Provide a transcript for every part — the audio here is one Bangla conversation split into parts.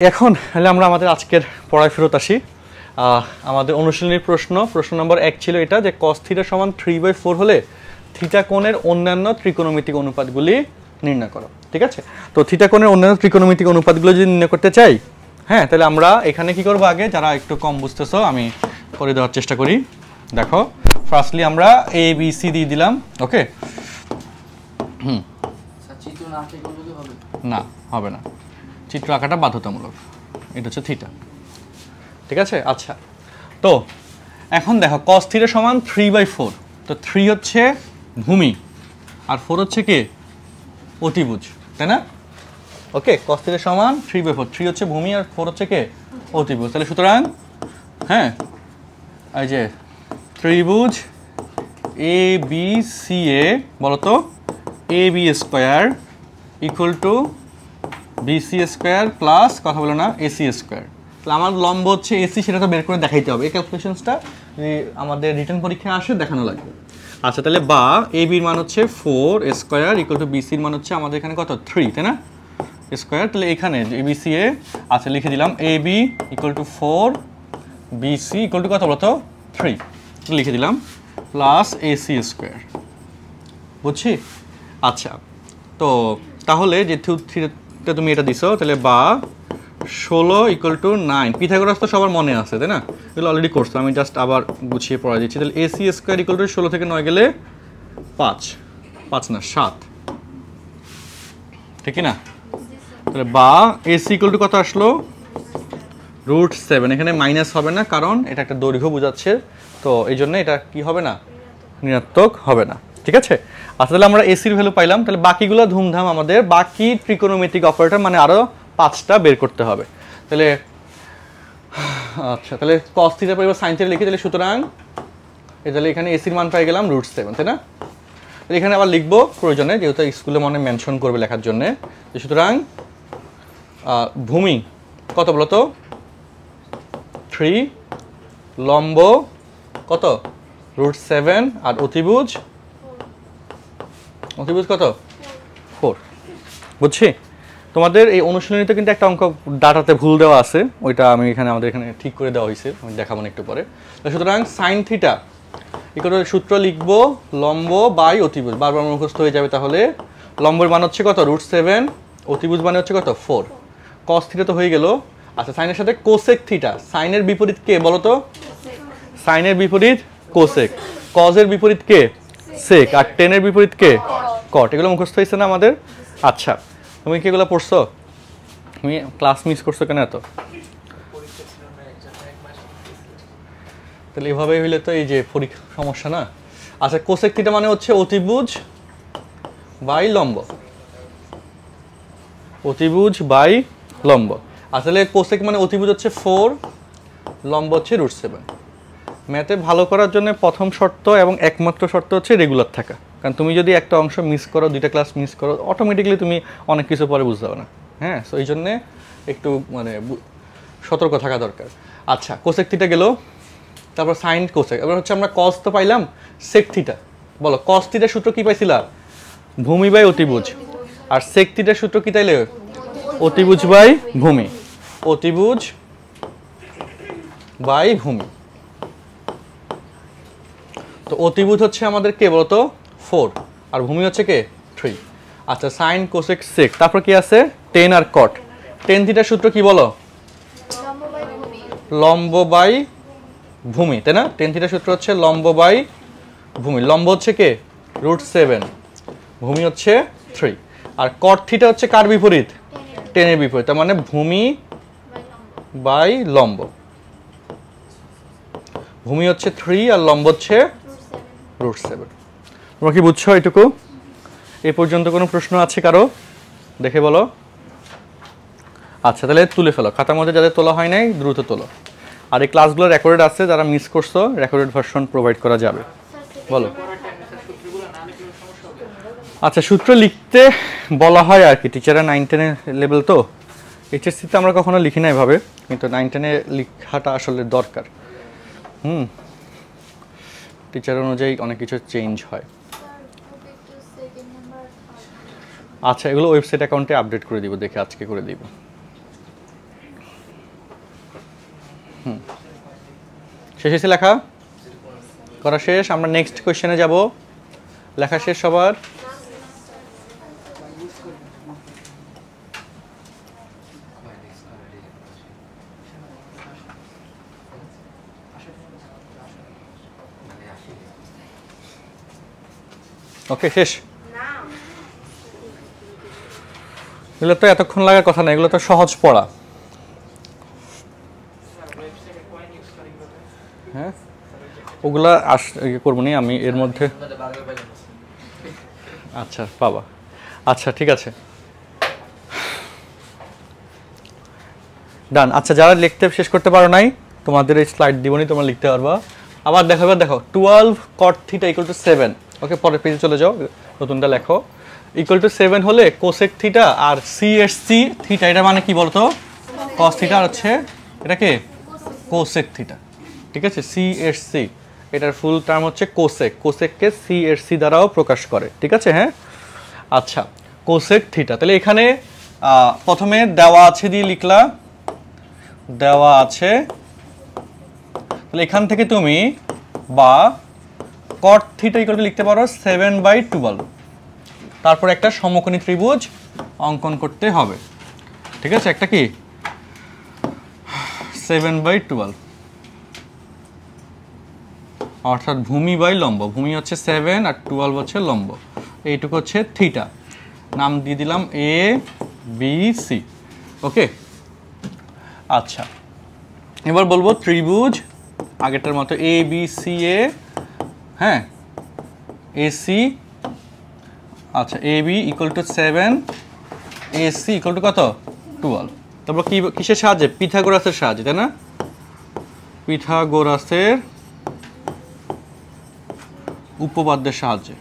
এখন তাহলে আমরা আমাদের আজকের পড়ায় ফেরত আসি। আমাদের অনুশীলনীর প্রশ্ন নম্বর 1 ছিল এটা যে cos θ সমান 3/4 হলে থিটা কোণের অন্যান্য ত্রিকোণমিতিক অনুপাতগুলি নির্ণয় করো। ঠিক আছে, তো থিটা কোণের অন্যান্য ত্রিকোণমিতিক অনুপাতগুলো যদি নির্ণয় করতে চাই, হ্যাঁ, তাহলে আমরা এখানে কি করব, আগে যারা একটু কম বুঝতেছো আমি করে দেওয়ার চেষ্টা করি। দেখো, ফার্স্টলি আমরা এ বি সি দিয়ে দিলাম। ওকে, না হবে না, চিত্র আঁকাটা বাধ্যতামূলক। এটা হচ্ছে থিটা। ঠিক আছে, আচ্ছা, তো এখন দেখো cos θ সমান 3/4, তো 3 হচ্ছে ভূমি আর 4 হচ্ছে কি অতিভুজ, তাই না? ওকে, cos θ সমান 3/4, 3 হচ্ছে ভূমি আর 4 হচ্ছে কি অতিভুজ। তাহলে সুতরাং হ্যাঁ, এই যে ত্রিভুজ এ বি সি এ, বলতো A B square equal to BC square plus কথা বলো না এসি স্কোয়ার। তাহলে আমার লম্ব হচ্ছে এসি, সেটা তো বের করে দেখাইতে হবে। এই ক্যালকুলেশনসটা যদি আমাদের রিটার্ন পরীক্ষায় আসে দেখানো লাগবে। আচ্ছা, তাহলে বা এ বির মান হচ্ছে 4 স্কোয়ার ইকুয়াল টু বিসির মান হচ্ছে আমাদের এখানে কত 3, তাই না, স্কোয়ার। তাহলে এখানে এ বি সি এ, আচ্ছা লিখে দিলাম A B equal to 4, BC equal to কত বলতো 3 লিখে দিলাম, প্লাস এসি স্কোয়ার। বুঝছি? আচ্ছা, তো তাহলে যে তুমি এটা দিছো, তাহলে বা 16 ইকুয়াল টু 9, পিথাগোরাস তো সবার মনে আছে, তাই না? এগুলো অলরেডি করছো, আমি জাস্ট আবার গুছিয়ে পড়া দিচ্ছি। তাহলে এসি স্কোয়ার ইকুয়াল টু 16 থেকে 9 গেলে 5 না 7, ঠিক না? তাহলে বা এসি ইকুয়াল টু কত আসলো √7। এখানে মাইনাস হবে না, কারণ এটা একটা দৈর্ঘ্য বোঝাচ্ছে, তো এই জন্য এটা কি হবে না, ঋণাত্মক হবে না। ঠিক আছে, আচ্ছা, তাহলে আমরা এসির ভ্যালু পাইলাম। তাহলে বাকিগুলো ধুমধাম আমাদের বাকি ত্রিকোণমিতিক অপারেটর মানে আরো 5টা বের করতে হবে। তাহলে আচ্ছা, তাহলে cos θ পরিবার sin θ লিখি। তাহলে সুতরাং তাহলে এখানে এসির মান পাই গেলাম √7, তাই না? তাহলে এখানে আবার লিখবো প্রয়োজনে, যেহেতু স্কুলে মনে মেনশন করবে লেখার জন্য। সুতরাং ভূমি কত বলতো 3, লম্ব কত √7 আর অতিভুজ কত 4। বুঝছি? তোমাদের এই অনুশীলনীতে কিন্তু একটা অঙ্ক ডাটাতে ভুল দেওয়া আছে, ওইটা আমি এখানে আমাদের এখানে ঠিক করে দেওয়া হয়েছে, আমি দেখাবো না একটু পরে। সুতরাং sin θ ইকুয়াল সূত্র লিখবো লম্ব বাই অতিভুজ, বারবার মুখস্থ হয়ে যাবে। তাহলে লম্বের মান হচ্ছে কত √7, অতিভুজ মানে হচ্ছে কত 4, cos θ তো হয়ে গেল। আচ্ছা, সাইনের সাথে কোসেক θ, সাইনের বিপরীত কে বলো তো? সাইনের বিপরীত কোসেক, কজের বিপরীত কে সেক, আর টেনের বিপরীত কে কট। এগুলো মুখস্থ হয়েছে না আমাদের? আচ্ছা, তুমি কি এগুলো পড়ছো? তুমি ক্লাস মিস করছো কেন এত? তাহলে এভাবে হইলে তো এই যে পরীক্ষা সমস্যা না। আচ্ছা, কোসেক থিটা মানে হচ্ছে অতিভুজ বাই লম্ব, অতিভুজ বাই লম্ব। আসলে কোসেক মানে অতিভুজ হচ্ছে 4, লম্ব হচ্ছে √7। ম্যাথে ভালো করার জন্য প্রথম শর্ত এবং একমাত্র শর্ত হচ্ছে রেগুলার থাকা, কারণ তুমি যদি একটা অংশ মিস করো, 2টা ক্লাস মিস করো, অটোমেটিক্যালি তুমি অনেক কিছু পরে বুঝতে পারবে না। হ্যাঁ, সো এই জন্যে একটু মানে সতর্ক থাকা দরকার। আচ্ছা, কোসেক থিটা গেল, তারপর সাইন কোসেক। এবার হচ্ছে আমরা কস তো পাইলাম, সেক থিটা বলো। cos θ সূত্র কি পাইছিলা? ভূমি বাই অতিভুজ। আর সেক থিটার সূত্র কি তাইলে? অতিভুজ বাই ভূমি, অতিভুজ বাই ভূমি। তো অতিভুজ হচ্ছে আমাদের কে বলতো 4, আর ভূমি হচ্ছে কে 3। আচ্ছা, সাইন কোসেক সেক, তারপর কি আছে টেন আর কট। টেন থিটার সূত্র কি বলো? লম্ব বাই ভূমি, তাই না? টেন থিটার সূত্র হচ্ছে লম্ব বাই ভূমি। লম্ব হচ্ছে কে √7, ভূমি হচ্ছে 3। আর কট থিটা হচ্ছে কার বিপরীত? টেনের বিপরীত, তার মানে ভূমি বাই লম্ব। ভূমি হচ্ছে 3 আর লম্ব হচ্ছে √7। তোমরা কি বুঝছো এটুকু? এই পর্যন্ত কোনো প্রশ্ন আছে কারো? দেখে বলো। আচ্ছা, তাহলে তুলে ফেলো খাতার মধ্যে, যাদের তোলা হয় নাই দ্রুত তোলো। আর এই ক্লাসগুলো রেকর্ডেড আছে, যারা মিস করছো রেকর্ডেড ভার্সন প্রোভাইড করা যাবে। বলো। আচ্ছা, সূত্র লিখতে বলা হয় আর কি, টিচাররা 9-10 লেভেল তো, এইচএসসিতে আমরা কখনো লিখি না এভাবে, কিন্তু 9-10 লেখাটা আসলে দরকার। টিচার অনুযায়ী অনেক কিছু চেঞ্জ হয়। আচ্ছা, এগুলো ওয়েবসাইট অ্যাকাউন্টে আপডেট করে দিব, দেখে আজকে করে দিব। শেষ হয়েছে লেখা? করা শেষ? আমরা নেক্সট কোয়েশ্চেনে যাব। লেখা শেষ সবার? ওকে, শেষ? এগুলো তো এতক্ষণ লাগার কথা না, এগুলো তো সহজ পড়া। হ্যাঁ, ওগুলা করবো নি আমি এর মধ্যে। আচ্ছা বাবা, আচ্ছা ঠিক আছে, ডান। আচ্ছা, যারা লিখতে শেষ করতে পারো নাই, তোমাদের এই স্লাইড দিবনি, তোমরা লিখতে পারবা। আবার দেখো, এবার দেখো 12 cot থিটা ইকুয়াল টু 7। ওকে, পরের পেজে চলে যাও, নতুনটা লেখো। ইকুয়াল টু 7 হলে কোসেক থিটা আর সিএসসি থিটা, এটা মানে কি বলতো? কস থিটা আর হচ্ছে এটা কি? Cosec theta. ঠিক আছে, সিএসসি এটার ফুল টার্ম হচ্ছে কোসেক। কোসেককে সিএসসি দ্বারাও প্রকাশ করে। ঠিক আছে, হ্যাঁ। আচ্ছা, কোসেক থিটা, তাহলে এখানে প্রথমে দেওয়া আছে দিয়ে লিখলা, দেওয়া আছে, তাহলে এখান থেকে তুমি বা cot থিটা ইকুয়াল টু লিখতে পারো 7/12। তারপর একটা সমকোণী ত্রিভুজ অঙ্কন করতে হবে। ঠিক আছে, একটা কি 7/12, অর্থাৎ ভূমি বাই লম্ব। ভূমি হচ্ছে 7 আর 12 হচ্ছে লম্ব। এইটুকু হচ্ছে থিটা, নাম দিয়ে দিলাম এ বি সি। ওকে, আচ্ছা এবার বলবো ত্রিভুজ আগেরটার মতো এ বি সি এ, হ্যাঁ, এসি। আচ্ছা, A B equal to 7, AC equal to কত? 12। তারপর কি কিসের সাহায্যে? পিথাগোরাসের সাহায্যে, তাই না? পিথাগোরাসের উপপাদ্যের সাহায্যে।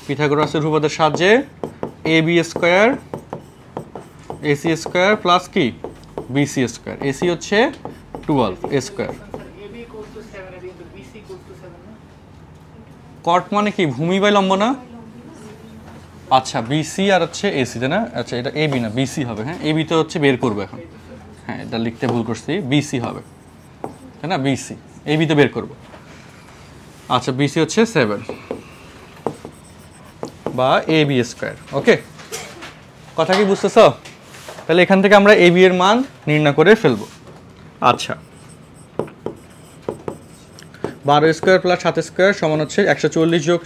পিথাগোরাসের উপপাদ্যের সাহায্যে A B square AC square plus কি বিসি স্কোয়ার। এসি হচ্ছে 12 স্কোয়ার। কট মানে কি? ভূমি বাই লম্ব না? আচ্ছা, বিসি আর হচ্ছে এসি, তাই না? আচ্ছা, এটা এবি না, বিসি হবে। হ্যাঁ, এবি তো হচ্ছে বের করবো এখন। হ্যাঁ, এটা লিখতে ভুল করছি, বিসি হবে, তাই না? বিসি, এবি তো বের করবো। আচ্ছা, বিসি হচ্ছে 7 বা এ বি স্কোয়ার। ওকে, কথা কি বুঝতেছ? তাহলে এখান থেকে আমরা এ বি এর মান নির্ণয় করে ফেলবো। আচ্ছা, 12 স্কোয়ার প্লাস 7 স্কোয়ার সমান হচ্ছে 144 যোগ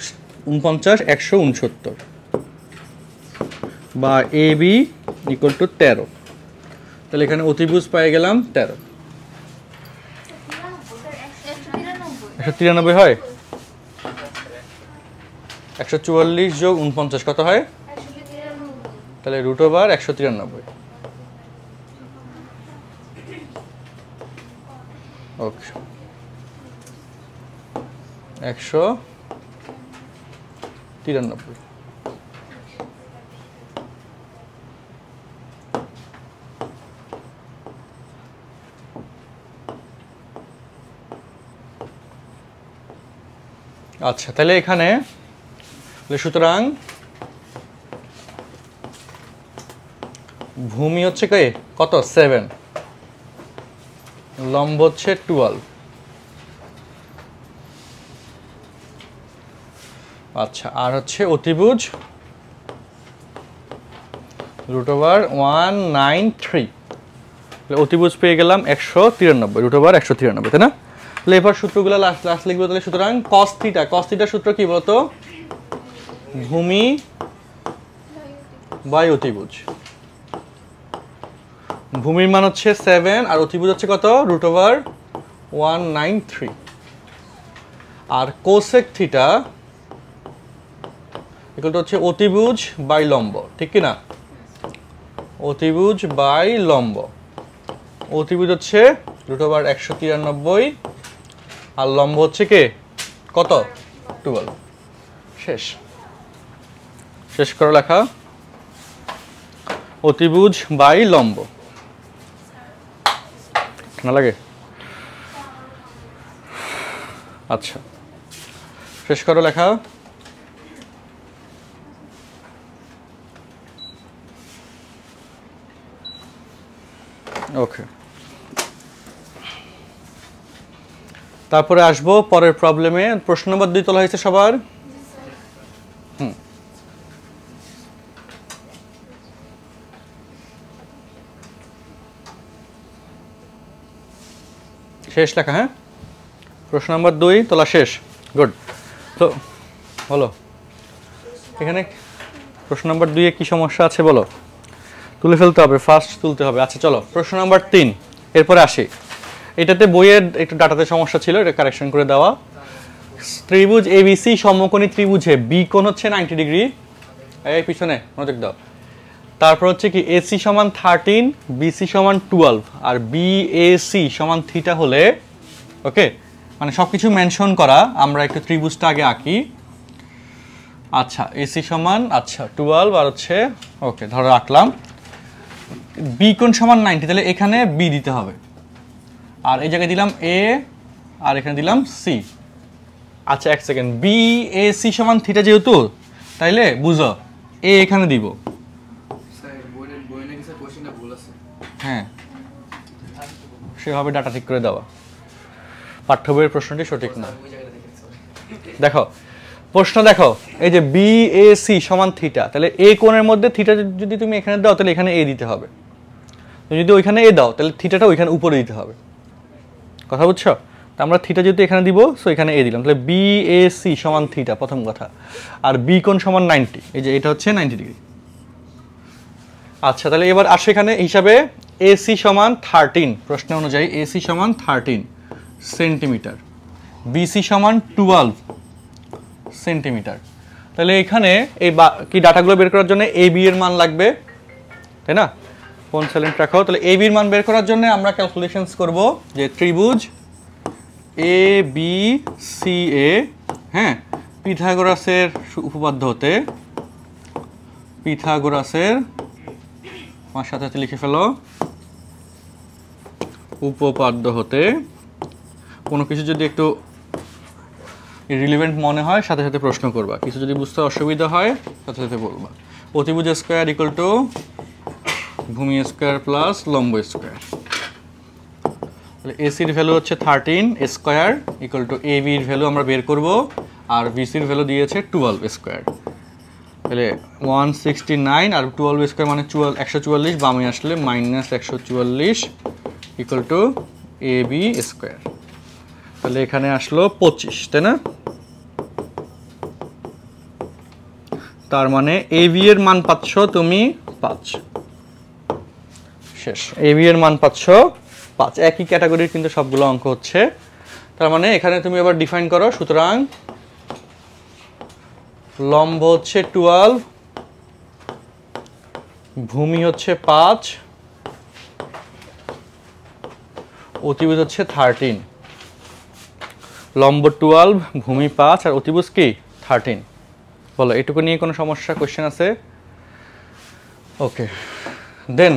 49 169, বা এ বি ইকুয়াল টু 13। তাহলে এখানে অতিভুজ পেয়ে গেলাম 13। 193 হয়? 144 যোগ 49 কত হয়? তাহলে রুট ওভার 193। ওকে, 193। আচ্ছা, তাহলে এখানে সুতরাং ভূমি হচ্ছে কত? 7, লম্ব হচ্ছে 12। আচ্ছা, আর হচ্ছে অতিভুজ রুট ওভার 193। অতিভুজ পেয়ে গেলাম 193, রুট ওভার 193, তাই না? তাহলে এবার সূত্রগুলো লাস্ট লিখবো। তাহলে সুতরাং cos থিটা, cos থিটার সূত্র কি বলতো? ভূমি বাই অতিভুজ। ভূমির মান হচ্ছে 7 আর অতিভুজ হচ্ছে কত? Root over 193। আর কোসেক থিটা এগুলো হচ্ছে অতিভুজ বাই লম্ব, ঠিক কি না? অতিভুজ বাই লম্ব। অতিভুজ হচ্ছে রুট ওভার 193 আর লম্ব হচ্ছে কে? কত? 12। শেষ, শেষ করো লেখা। অতিভুজ বাই লম্ব, না লাগে? আচ্ছা, শেষ করো লেখা। ওকে, তারপরে আসবো পরের প্রবলেমে। প্রশ্ন নম্বর 2 তোলা হয়েছে সবার? শেষ লেখা? হ্যাঁ, প্রশ্ন নম্বর 2 তোলা শেষ। গুড। তো বলো এখানে প্রশ্ন নম্বর 2 এ কি সমস্যা আছে বলো, তুলে ফেলতে হবে, ফার্স্ট তুলতে হবে। আচ্ছা চলো প্রশ্ন নম্বর 3 এরপরে আসি। এটাতে বইয়ের একটু ডাটাতে সমস্যা ছিল, এটা কারেকশন করে দেওয়া। ত্রিভুজ এবিসি সমকোণী ত্রিভুজে বি কোণ হচ্ছে 90 ডিগ্রি, এই পিছনে মনোযোগ দাও। তারপর হচ্ছে কি এসি সমান 13, বিসি সমান 12 আর বিএসি সমান থিটা হলে, ওকে মানে সবকিছু মেনশন করা, আমরা একটু ত্রিভুজটা আগে আঁকি। আচ্ছা এসি সমান 12 আর হচ্ছে ওকে ধরো রাখলাম, বি কোণ সমান 90, তাহলে এখানে বি দিতে হবে, আর এই জায়গায় দিলাম এ আর এখানে দিলাম সি। আচ্ছা এক সেকেন্ড, বি এ সি সমান থিটা যেহেতু, তাইলে বুঝো এ এখানে দিব। হ্যাঁ সেভাবে ডাটা ঠিক করে দেওয়া, পাঠ্য বইয়ের প্রশ্নটি সঠিক না। দেখো প্রশ্ন দেখো, এই যে বি এ সি সমান থিটা, তাহলে এ কোণের মধ্যে থিটা যদি তুমি এখানে দাও তাহলে এখানে এ দিতে হবে, যদি ওইখানে এ দাও তাহলে থিটাটা ওইখানে উপরে দিতে হবে। কথা বুঝছো? তো আমরা থিটা যেহেতু এখানে দিব, সো এখানে এ দিলাম, তাহলে বি এ সি সমান থিটা প্রথম কথা, আর বি কোণ সমান 90, এই যে এটা হচ্ছে 90 ডিগ্রি। আচ্ছা তাহলে এবার আসো এখানে হিসাবে, এসি সমান 13, প্রশ্ন অনুযায়ী এসি সমান 13 সেন্টিমিটার, বিসি সমান 12 সেন্টিমিটার। তাহলে এখানে এই কি ডাটাগুলো বের করার জন্য এ বি এর মান লাগবে, তাই না? ফোন সাইলেন্ট রাখো। তাহলে এ বির মান বের করার জন্য আমরা ক্যালকুলেশনস করব যে ত্রিভুজ এ বি সি এ, হ্যাঁ পিথাগোরাসের উপপাদ্য হতে, পিথাগোরাসের আমার সাথে সাথে লিখে ফেলো, উপপাদ্য হতে কোনো কিছু যদি একটু রিলেভেন্ট মনে হয় সাথে সাথে প্রশ্ন করবা, কিছু যদি বুঝতে অসুবিধা হয় সাথে সাথে বলবা। অতিভুজ স্কয়ার ইকুয়াল টু ভূমি স্কয়ার প্লাস লম্ব স্কয়ার। তাহলে এসির ভ্যালু হচ্ছে 13 স্কয়ার ইকুয়াল টু এ বির ভ্যালু আমরা বের করব, আর বিসির ভ্যালু দিয়েছে 12 স্কয়ার। তাহলে 169 আর 12 স্কয়ার মানে 144, বামে আসলে minus 144 equal to A B square. তাহলে এখানে আসলো 25, তাই না? তার মানে এ বি এর মান পাচ্ছ তুমি 5, শেষ। এ বি এর মান পাচ্ছ 5, একই ক্যাটাগরির কিন্তু সবগুলো অঙ্ক হচ্ছে। তার মানে এখানে তুমি আবার ডিফাইন করো, সুতরাং লম্ব হচ্ছে 12, ভূমি হচ্ছে 5, অতিভুজ হচ্ছে 13। লম্ব 12, ভূমি 5 আর অতিভুজ কি 13। বলো এটুকু নিয়ে কোনো সমস্যা, কোশ্চেন আছে? ওকে দেন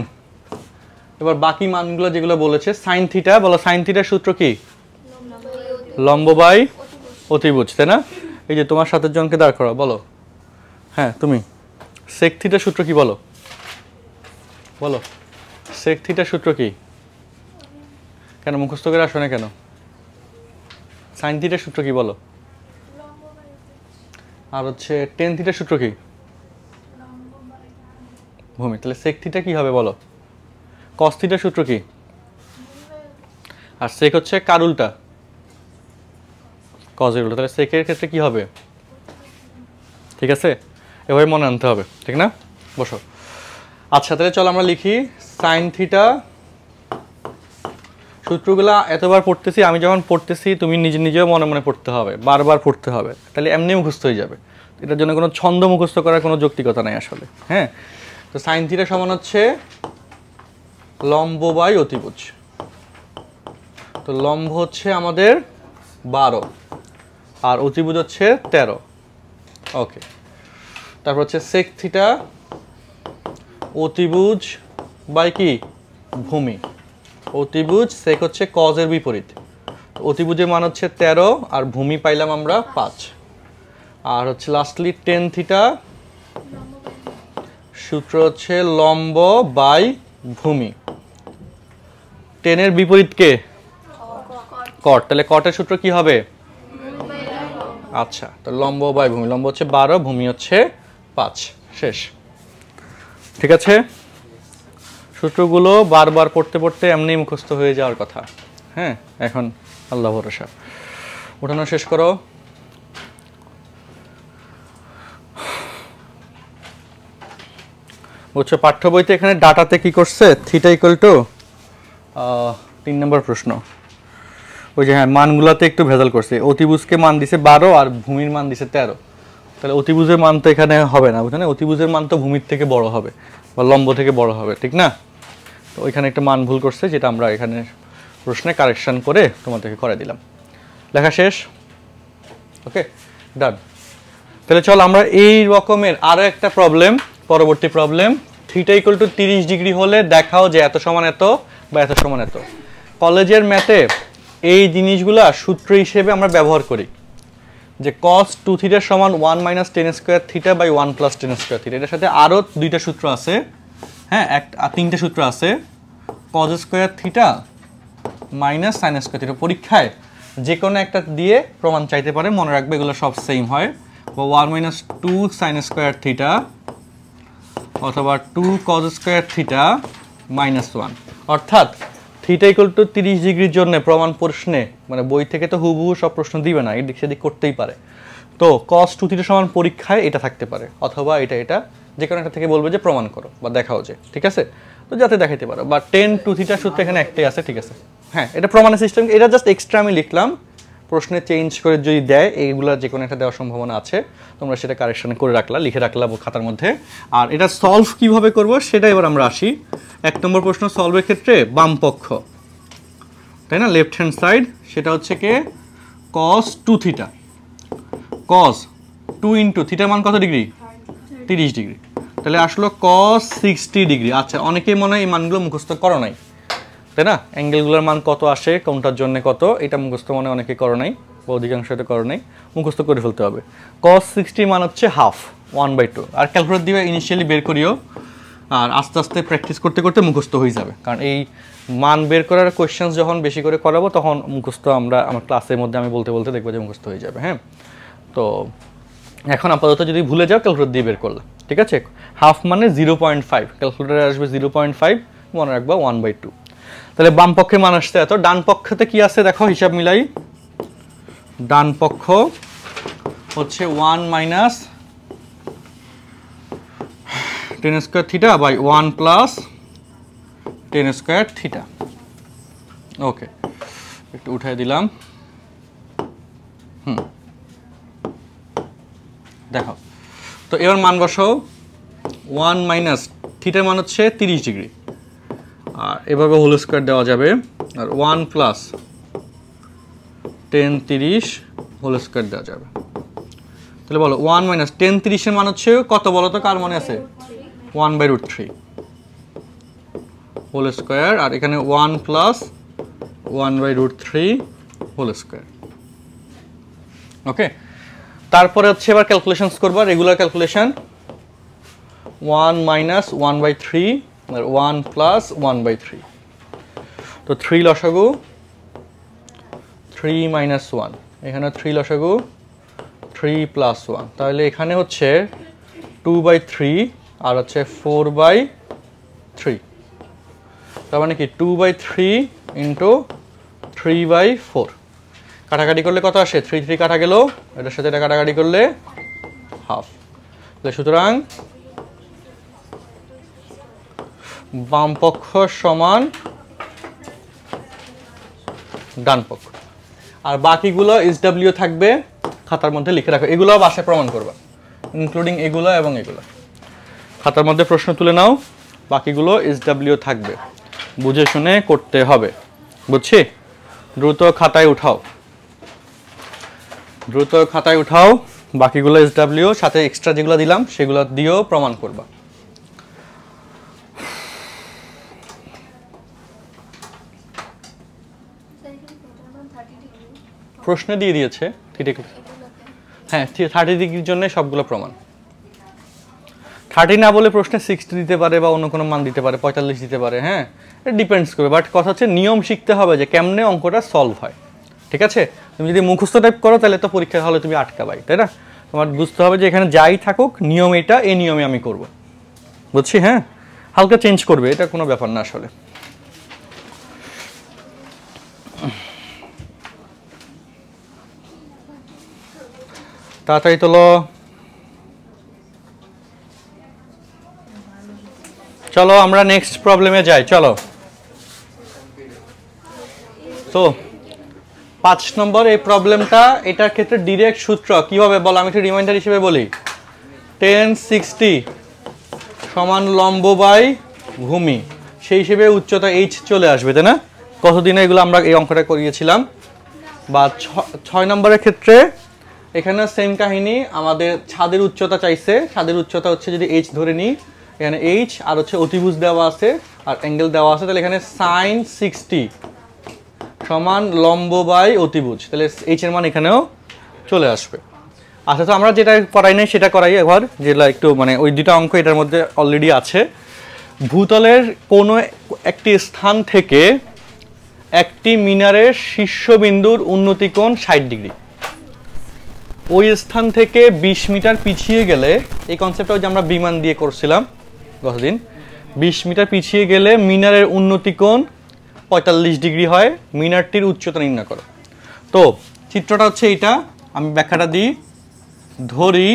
এবার বাকি মানগুলো যেগুলো বলেছে, সাইন থিটা, বলো সাইন থিটার সূত্র কি? লম্ব বাই অতিভুজ, তাই না? এই যে তোমার সাথে জনকে দাঁড় করা, বলো। হ্যাঁ তুমি, সেক থিটার সূত্র কি বলো? বলো সেক থিটার সূত্র কি? কেন মুখস্থ করে আসো না কেন? সাইন থিটার সূত্র কি বলো? আর হচ্ছে টেন থিটার সূত্র কি? ভূমি। তাহলে সেক থিটা কি হবে বলো? কস থিটার সূত্র কি? আর সেক হচ্ছে কার উল্টা? কজের উল্টা। তাহলে সেকের ক্ষেত্রে কি হবে? ঠিক আছে, এভাবে মনে আনতে হবে, ঠিক না? বসো। আচ্ছা তাহলে চলো আমরা লিখি সাইন থিটা। সূত্রগুলা এতবার পড়তেছি, আমি যখন পড়তেছি তুমি নিজে নিজেও মনে মনে পড়তে হবে, বারবার পড়তে হবে, তাহলে এমনি মুখস্থ হয়ে যাবে। এটার জন্য কোনো ছন্দ মুখস্থ করার কোনো যৌক্তিকতা নাই আসলে। হ্যাঁ, তো সাইন থিটা সমান হচ্ছে লম্ব বাই অতিভুজ। তো লম্ব হচ্ছে আমাদের 12 আর অতিভুজ হচ্ছে 13। ওকে, তারপর হচ্ছে সেক থিটা অতিভুজ বাই কি ভূমি। অতিভুজ সেক হচ্ছে কজের বিপরীত। অতিভুজের মান হচ্ছে 13 আর ভূমি পাইলাম আমরা 5। আর হচ্ছে লাস্টলি টেন থিটা সূত্র হচ্ছে লম্ব বাই ভূমি। 10 এর বিপরীত কে? কট। তাহলে কটের সূত্র কি হবে? আচ্ছা, তো লম্ব বাই ভূমি। লম্ব হচ্ছে 12, ভূমি হচ্ছে 5। শেষ। ঠিক আছে, সূত্রগুলো বারবার পড়তে পড়তে এমনি মুখস্থ হয়ে যাওয়ার কথা। হ্যাঁ, এখন আল্লাহ ভরসা। উঠানো শেষ করো। বুঝছো, পাঠ্য বইতে এখানে ডাটাতে কি করছে? থিটা ইকুয়াল টু 3 নম্বর প্রশ্ন, ওই যে হ্যাঁ মানগুলাতে একটু ভেজাল করছে। অতিভুজকে মান দিছে 12 আর ভূমির মান দিছে 13। তাহলে অতিভুজের মান তো এখানে হবে না, বুঝলেন? অতিভুজের মান তো ভূমির থেকে বড় হবে বা লম্ব থেকে বড় হবে, ঠিক না? তো ওইখানে একটা মান ভুল করছে, যেটা আমরা এখানে প্রশ্নে কারেকশন করে তোমাদেরকে করে দিলাম। লেখা শেষ? ওকে, ডান। তাহলে চল আমরা এই রকমের আরো একটা প্রবলেম, পরবর্তী problem. Theta equal to 30 degree হলে দেখাও যে এত সমান এত বা এত সমান এত। কলেজের ম্যাথে এই জিনিসগুলা সূত্র হিসেবে আমরা ব্যবহার করি, যে cos 2 থিটা সমান 1 minus tan square theta by 1 plus tan square theta. এটার সাথে আরও দুইটা সূত্র আছে, হ্যাঁ তিনটা সূত্র আছে। cos square theta minus sine square theta. পরীক্ষায় যে কোনো একটা দিয়ে প্রমাণ চাইতে পারে, মনে রাখবে এগুলো সব সেম হয়। বা 1 মাইনাস 2 সাইন স্কোয়ার থিটা অথবা 2 cos স্কোয়ার থিটা মাইনাস 1। অর্থাৎ থিটা ইকুয়াল টু 30 ডিগ্রির জন্য প্রমাণ প্রশ্নে, মানে বই থেকে তো হুবহু সব প্রশ্ন দিবে না, এদিক সেদিক করতেই পারে। তো cos 2 থিটা সমান পরীক্ষায় এটা থাকতে পারে, অথবা এটা যে কোনো একটা থেকে বলবে যে প্রমাণ করো বা দেখাও যে, ঠিক আছে? তো যাতে দেখাইতে পারো। বা 10 2 থিটা সূত্র এখানে একটাই আছে, ঠিক আছে? হ্যাঁ, এটা প্রমাণের সিস্টেম, এটা জাস্ট এক্সট্রা আমি লিখলাম। প্রশ্নে চেঞ্জ করে যদি দেয়, এইগুলা যে কোনো একটা দেওয়ার সম্ভাবনা আছে, তোমরা সেটা কারেকশন করে রাখলা, লিখে রাখলা খাতার মধ্যে। আর এটা সলভ কিভাবে করব সেটা এবার আমরা আসি। 1 নম্বর প্রশ্ন সলভের ক্ষেত্রে বাম পক্ষ, তাই না, লেফট হ্যান্ড সাইড, সেটা হচ্ছে কে cos 2 থিটা। cos 2 ইন্টু থিটার মান কত ডিগ্রি? 30 ডিগ্রি। তাহলে আসলো cos 60 ডিগ্রি। আচ্ছা, অনেকেই মনে হয় এই মানগুলো মুখস্থ করো নাই, তাই না? অ্যাঙ্গেলগুলোর মান কত আসে, কোনটার জন্য কত, এটা মুখস্থ মনে অনেকে করো নাই বা অধিকাংশ এটা করো নাই, মুখস্থ করে ফেলতে হবে। cos 60 মান হচ্ছে হাফ, 1/2। আর ক্যালকুলেটর দিয়ে ইনিশিয়ালি বের করিও, আর আস্তে আস্তে প্র্যাকটিস করতে করতে মুখস্থ হয়ে যাবে। কারণ এই মান বের করার কোয়েশ্চেন্স যখন বেশি করে করাবো, তখন মুখস্থ আমার ক্লাসের মধ্যে আমি বলতে বলতে দেখবো যে মুখস্থ হয়ে যাবে। হ্যাঁ, তো এখন আপাতত যদি ভুলে যাও, ক্যালকুলেটর দিয়ে বের করলাম, ঠিক আছে? হাফ মানে 0.5, ক্যালকুলেটরে আসবে 0.5, মনে রাখবা 1/2। তাহলে বাম পক্ষে মান আসছে এত। ডান পক্ষতে কি আছে দেখো, হিসাব মিলাই। ডান পক্ষ হচ্ছে 1 minus tan square theta by 1 plus tan square theta. Okay, একটু উঠাই দিলাম। দেখো তো এবার মান বসাও। 1 মাইনাস থিটার মান হচ্ছে 30 ডিগ্রি, আর এভাবে হোল স্কোয়ার দেওয়া যাবে। আর 1 প্লাস 10 30 হোল স্কোয়ার দেওয়া যাবে। তাহলে বলো 1 মাইনাস 10 30-এর মান হচ্ছে কত বলো তো, কার মনে আছে? 1/√3 হোল স্কোয়ার। আর এখানে 1 প্লাস 1/√3 হোল স্কোয়ার। ওকে, তারপরে হচ্ছে এবার ক্যালকুলেশনস করবা, রেগুলার ক্যালকুলেশন। 1 মাইনাস 1/3 আর 1 প্লাস 1/3। তো 3 লসাগু, 3 মাইনাস 1, এখানে 3 লসাগু, 3 প্লাস 1। তাহলে এখানে হচ্ছে 2/3 আর হচ্ছে 4/3। তার মানে কি 2/3 ইন্টু 3/4। কাটাকাটি করলে কত আসে? 3 3 কাটা গেল, এটার সাথে এটা কাটাকাটি করলে হাফ। সুতরাং বাম পক্ষ সমান ডান পক্ষ। আর বাকিগুলো SW থাকবে, খাতার মধ্যে লিখে রাখো। এগুলো বাসায় প্রমাণ করবা, ইনক্লুডিং এগুলো এবং এগুলো। খাতার মধ্যে প্রশ্ন তুলে নাও, বাকিগুলো SW থাকবে, বুঝে শুনে করতে হবে। বুঝছি? দ্রুত খাতায় উঠাও, দ্রুত খাতায় উঠাও। বাকিগুলো SW, সাথে এক্সট্রা যেগুলো দিলাম সেগুলো দিয়েও প্রমাণ করবা। প্রশ্নে দিয়ে দিয়েছে, হ্যাঁ 30 ডিগ্রির জন্য সবগুলো প্রমাণ। 30 না বলে প্রশ্নে 60 দিতে পারে বা অন্য কোনো মান দিতে পারে, 45 দিতে পারে, হ্যাঁ, এটা ডিপেন্ডস করবে। বাট কথা হচ্ছে নিয়ম শিখতে হবে যে কেমনে অঙ্কটা সলভ হয়, ঠিক আছে? তুমি যদি মুখস্থ টাইপ করো তাহলে তো পরীক্ষার হলে তুমি আটকাবাই, তাই না? তোমার বুঝতে হবে যে এখানে যাই থাকুক নিয়ম এটা, এই নিয়মে আমি করব, বুঝছি? হ্যাঁ, হালকা চেঞ্জ করবে, এটা কোনো ব্যাপার না আসলে। তাড়াতাড়ি তোলো, চলো আমরা নেক্সট প্রবলেমে যাই। চলো, তো 5 নম্বর এই প্রবলেমটা, এটার ক্ষেত্রে ডিরেক্ট সূত্র কিভাবে বল, আমি একটু রিমাইন্ডার হিসেবে বলি। 1060 সমান লম্ব বাই ভূমি, সেই হিসেবে উচ্চতা h চলে আসবে, তাই না? কতদিনে এগুলো আমরা এই অঙ্কটা করিয়েছিলাম। বা 6 নম্বরের ক্ষেত্রে এখানে সেম কাহিনী, আমাদের ছাদের উচ্চতা চাইছে। ছাদের উচ্চতা হচ্ছে যদি h ধরে নিই, এখানে h আর হচ্ছে অতিভুজ দেওয়া আছে আর অ্যাঙ্গেল দেওয়া আছে, তাহলে এখানে sin 60 সমান লম্ব বাই অতিভুজ, তাহলে h এর মান এখানেও চলে আসবে। আচ্ছা, তো আমরা যেটা করাই নাই সেটা করাই একবার, যেটা একটু মানে ওই দুটো অঙ্ক এটার মধ্যে অলরেডি আছে। ভূতলের কোনো একটি স্থান থেকে একটি মিনারের শীর্ষবিন্দুর উন্নতি কোণ 60 ডিগ্রি। ওই স্থান থেকে 20 মিটার পিছিয়ে গেলে, এই কনসেপ্টটা যে আমরা বিমান দিয়ে করছিলাম গতদিন, 20 মিটার পিছিয়ে গেলে মিনারের উন্নতি কোণ 45 ডিগ্রি হয়। মিনারটির উচ্চতা নির্ণয় করো। তো চিত্রটা হচ্ছে এইটা, আমি ব্যাখ্যাটা দিই। ধরি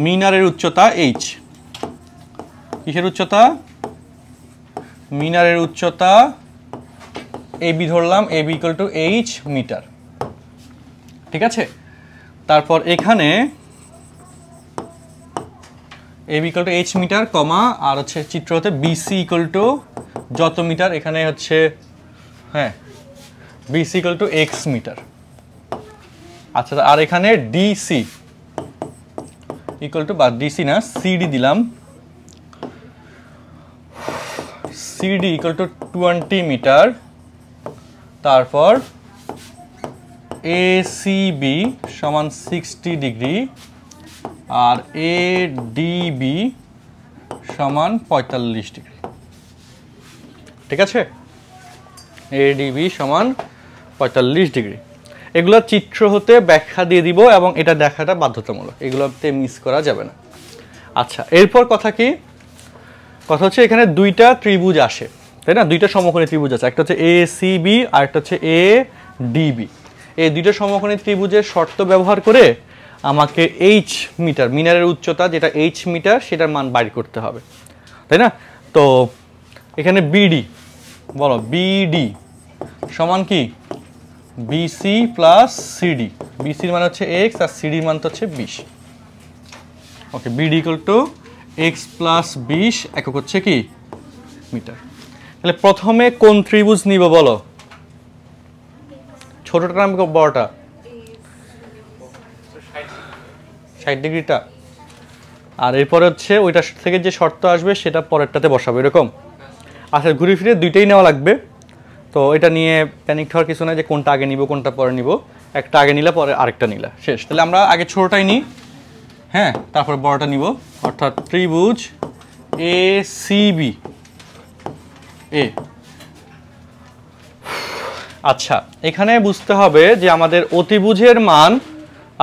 মিনারের উচ্চতা h, কিসের উচ্চতা? মিনারের উচ্চতা ab ধরলাম, ab equal to h metre, ঠিক আছে? তারপর এখানে ab equal to h metre comma, আর হচ্ছে চিত্র হতে bc ইকুয়াল টু যত মিটার, এখানে হচ্ছে হ্যাঁ bc equal to x metre. আচ্ছা, আর এখানে dc ইকুয়াল টু, বা dc না cd দিলাম, cd ইকুয়াল টু 20 মিটার। তারপর acb সমান 60 ডিগ্রি আর adb সমান 45 ডিগ্রি, ঠিক আছে? adb সমান 45 ডিগ্রি। এগুলো চিত্র হতে ব্যাখ্যা দিয়ে দিব এবং এটা দেখাটা বাধ্যতামূলক, এগুলোতে মিস করা যাবে না। আচ্ছা, এরপর কথা কি? কথা হচ্ছে এখানে দুইটা ত্রিভুজ আসে, তাই না? দুইটা সমকোণী ত্রিভুজ আছে, একটা হচ্ছে acb আর একটা হচ্ছে adb। এই দুইটা সমকোণী ত্রিভুজের শর্ত ব্যবহার করে আমাকে h মিটার, মিনারের উচ্চতা যেটা h মিটার, সেটার মান বাইর করতে হবে, তাই না? তো এখানে bd বলো, bd সমান কি? bc plus cd। bc এর মান হচ্ছে x আর cd এর মান হচ্ছে 20। ওকে, bd equal to x plus 20 একক হচ্ছে কি? মিটার। তাহলে প্রথমে কোন ত্রিভুজ নিব বলো? ছোটটা না বড়টা? 60 ডিগ্রিটা। আর এরপরে হচ্ছে ওইটা থেকে যে শর্ত আসবে সেটা পরেরটাতে বসাবো, এরকম। আচ্ছা, ঘুরে ফিরে দুইটাই নেওয়া লাগবে, তো এটা নিয়ে প্যানিক হওয়ার কিছু নাই যে কোনটা আগে নিব কোনটা পরে নিব। একটা আগে নিলে পরে আরেকটা নিলা, শেষ। তাহলে আমরা আগে ছোটটাই নিই, হ্যাঁ, তারপর বড়টা নিব, অর্থাৎ ত্রিভুজ acb এ। আচ্ছা, এখানে বুঝতে হবে যে আমাদের অতিভুজের মান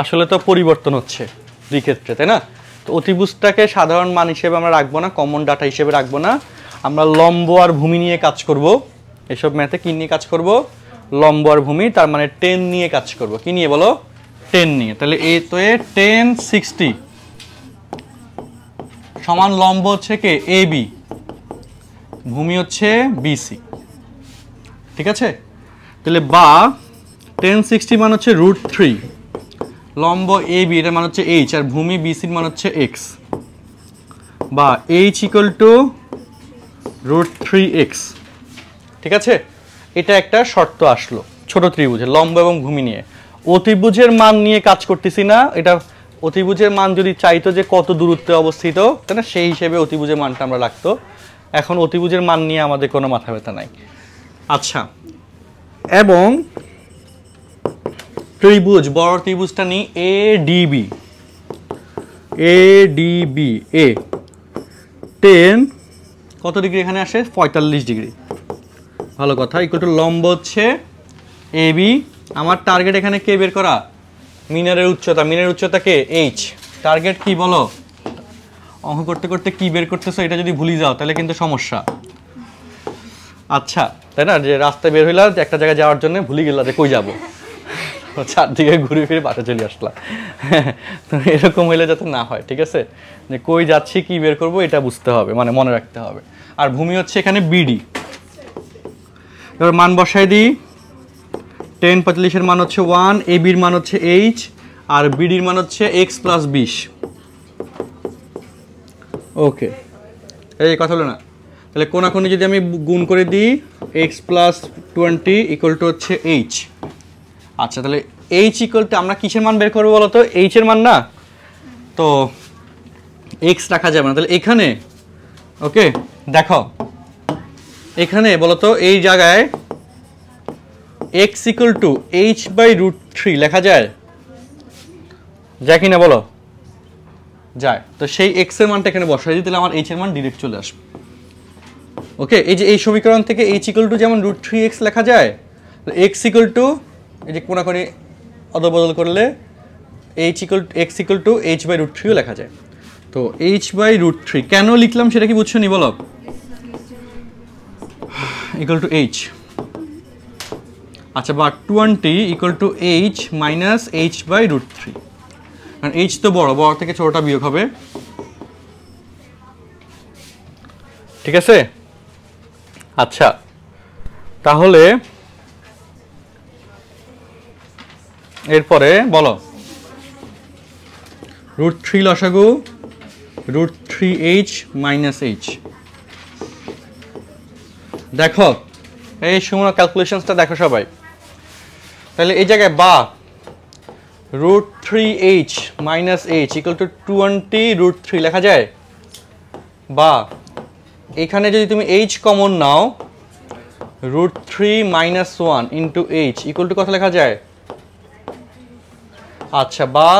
আসলে তো পরিবর্তন হচ্ছে দুই ক্ষেত্রে, তাই না? তো অতিভুজটাকে সাধারণ মান হিসেবে আমরা রাখবো না, কমন ডাটা হিসেবে রাখবো না, আমরা লম্ব আর ভূমি নিয়ে কাজ করব। এসব ম্যাথে কি নিয়ে কাজ করব? লম্ব আর ভূমি, তার মানে 10 নিয়ে কাজ করব। কি নিয়ে বলো? 10 নিয়ে। তাহলে এ তো 1060 সমান লম্ব হচ্ছে কে? ab, ভূমি হচ্ছে bc, ঠিক আছে? তাহলে বা 1060 মান হচ্ছে √3, লম্ব ab এর মান হচ্ছে h আর ভূমি bc এর মান হচ্ছে x, বা h ইকুয়াল টু √3x, ঠিক আছে? এটা একটা শর্ত আসলো ছোট ত্রিভুজের লম্ব এবং ভূমি নিয়ে। অতিভুজের মান নিয়ে কাজ করতেছি না, এটা অতিভুজের মান যদি চাইতো যে কত দূরত্বে অবস্থিত, তাই না, সেই হিসেবে অতিভুজের মানটা আমরা রাখতো। এখন অতিভুজের মান নিয়ে আমাদের কোনো মাথা ব্যথা নাই। আচ্ছা, এবং ত্রিভুজ, বড় ত্রিভুজটা নিই adb। ADB এ 10 কত ডিগ্রি এখানে আসে 45 ডিগ্রি ভালো কথা ইকুয়াল টু লম্ব হচ্ছে AB আমার টার্গেট এখানে কে বের করা মিনারের উচ্চতা কে H টার্গেট কি বলো অঙ্ক করতে করতে কি বের করতেছো এটা যদি ভুলে যাও তাহলে কিন্তু সমস্যা আচ্ছা তাই না যে রাস্তায় বের হইলা একটা জায়গায় যাওয়ার জন্য ভুলে গেলা যে কই যাব চারদিকে ঘুরে ফিরে বাসা চলে আসলা তো এরকম হইলে যাতে না হয় ঠিক আছে যে কই যাচ্ছি কি বের করব এটা বুঝতে হবে মানে মনে রাখতে হবে আর ভূমি হচ্ছে এখানে বিডি এবার মান বসাই দিই 10 45 এর মান হচ্ছে 1 AB এর মান হচ্ছে H আর BD এর মান হচ্ছে x + 20 ওকে এই কথা হলো না তাহলে কোনাকুনি যদি আমি গুণ করে দিই x + 20 ইকুয়াল টু হচ্ছে h আচ্ছা তাহলে h ইকুয়াল টু আমরা কিসের মান বের করব বলো তো h এর মান না তো x রাখা যাবে না তাহলে এখানে ওকে দেখো এখানে বলো তো এই জায়গায় x ইকুয়াল টু h/√3 লেখা যায় কিনা বলো যায় তো সেই x এর মানটা এখানে বসাই দিই তাহলে আমার h এর মান ডাইরেক্ট চলে আসবে ওকে এই যে এই সমীকরণ থেকে h ইকুয়াল টু যেমন √3x লেখা যায় x ইকুয়াল টু এই যে কোনাকুনি অদলবদল করলে x ইকুয়াল টু h/√3 ও লেখা যায় তো h/√3 কেন লিখলাম সেটা কি বুঝছো নি বলো ইকুয়াল টু h আচ্ছা বা 20 equal to h minus h/√3 কারণ h তো বড় থেকে ছোটটা বিয়োগ হবে ঠিক আছে আচ্ছা তাহলে এরপরে বলো √3 লসাগু √3h মাইনাস h দেখো এই সময় ক্যালকুলেশনসটা দেখো সবাই তাহলে এই জায়গায় বা √3h minus h equal to 20 √3 লেখা যায় বা এখানে যদি তুমি h কমন নাও √3 minus 1 into h equal to কত লেখা যায় আচ্ছা বা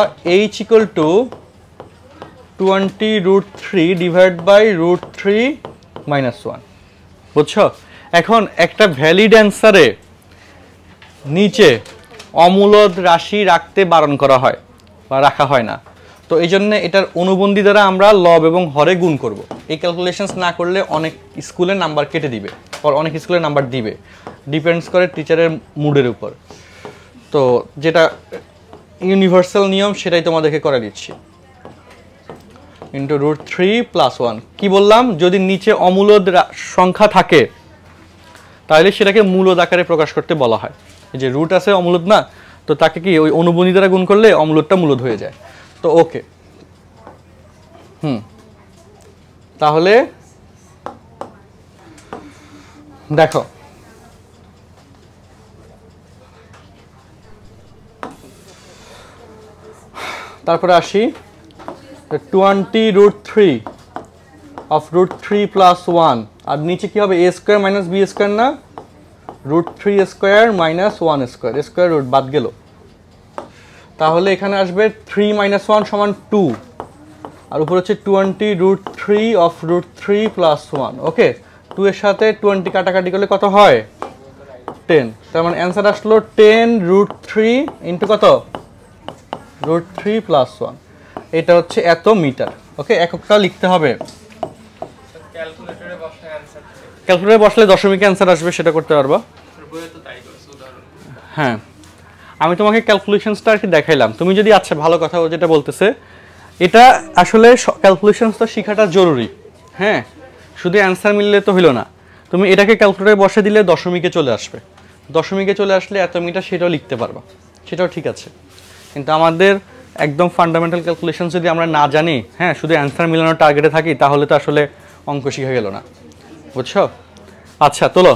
h equal to 20 √3 divide by √3 minus 1 বুঝছো এখন একটা ভ্যালিড অ্যান্সারে নিচে অমূলদ রাশি রাখতে বারণ করা হয় বা রাখা হয় না তো এই জন্য এটার অনুবন্ধী দ্বারা আমরা লব এবং হরে গুণ করব এই ক্যালকুলেশনস না করলে অনেক স্কুলে নাম্বার কেটে দিবে আর অনেক স্কুলে নাম্বার দিবে ডিপেন্ডস করে টিচারের মুডের উপর তো যেটা ইউনিভার্সাল নিয়ম সেটাই তোমাদেরকে করে দিচ্ছি ইন্টু √3 + 1 কি বললাম যদি নিচে অমূলদ সংখ্যা থাকে তাহলে সেটাকে মূলদ আকারে প্রকাশ করতে বলা হয় এই যে রুট আছে অমূলদ না তো তাকে কি ওই অনুবন্ধী দ্বারা গুণ করলে অমূলদটা মূলদ হয়ে যায় তো ওকে তাহলে দেখো তারপরে আসি 20 √3 of √3 + 1 আর নিচে কি হবে a square minus b square না √3 square minus 1 square square root বাদ গেল তাহলে এখানে আসবে 3 - 1 = 2 আর উপর হচ্ছে 20 √3 of √3 + 1 ওকে 2 এর সাথে 20 কাটাকাটি করলে কত হয় 10 তার মানে অ্যানসার আসলো 10 √3 ইনটু কত √3 + 1 এটা হচ্ছে এত মিটার ওকে এককটা লিখতে হবে ক্যালকুলেটরে বসলে দশমিকে অ্যানসার আসবে সেটা করতে পারবা হ্যাঁ আমি তোমাকে ক্যালকুলেশনসটা আর কি দেখাইলাম তুমি যদি আচ্ছা ভালো কথা যেটা বলতেছে এটা আসলে ক্যালকুলেশনস তো শেখাটা জরুরি হ্যাঁ শুধু অ্যানসার মিললে তো হলো না তুমি এটাকে ক্যালকুলেটরে বসে দিলে দশমিকে চলে আসবে দশমিকে চলে আসলে এত মিটার সেটাও লিখতে পারবা সেটাও ঠিক আছে কিন্তু আমাদের একদম ফান্ডামেন্টাল ক্যালকুলেশন যদি আমরা না জানি হ্যাঁ শুধু অ্যানসার মিলানোর টার্গেটে থাকি তাহলে তো আসলে অঙ্ক শিখে গেল না বুঝছো আচ্ছা তোলো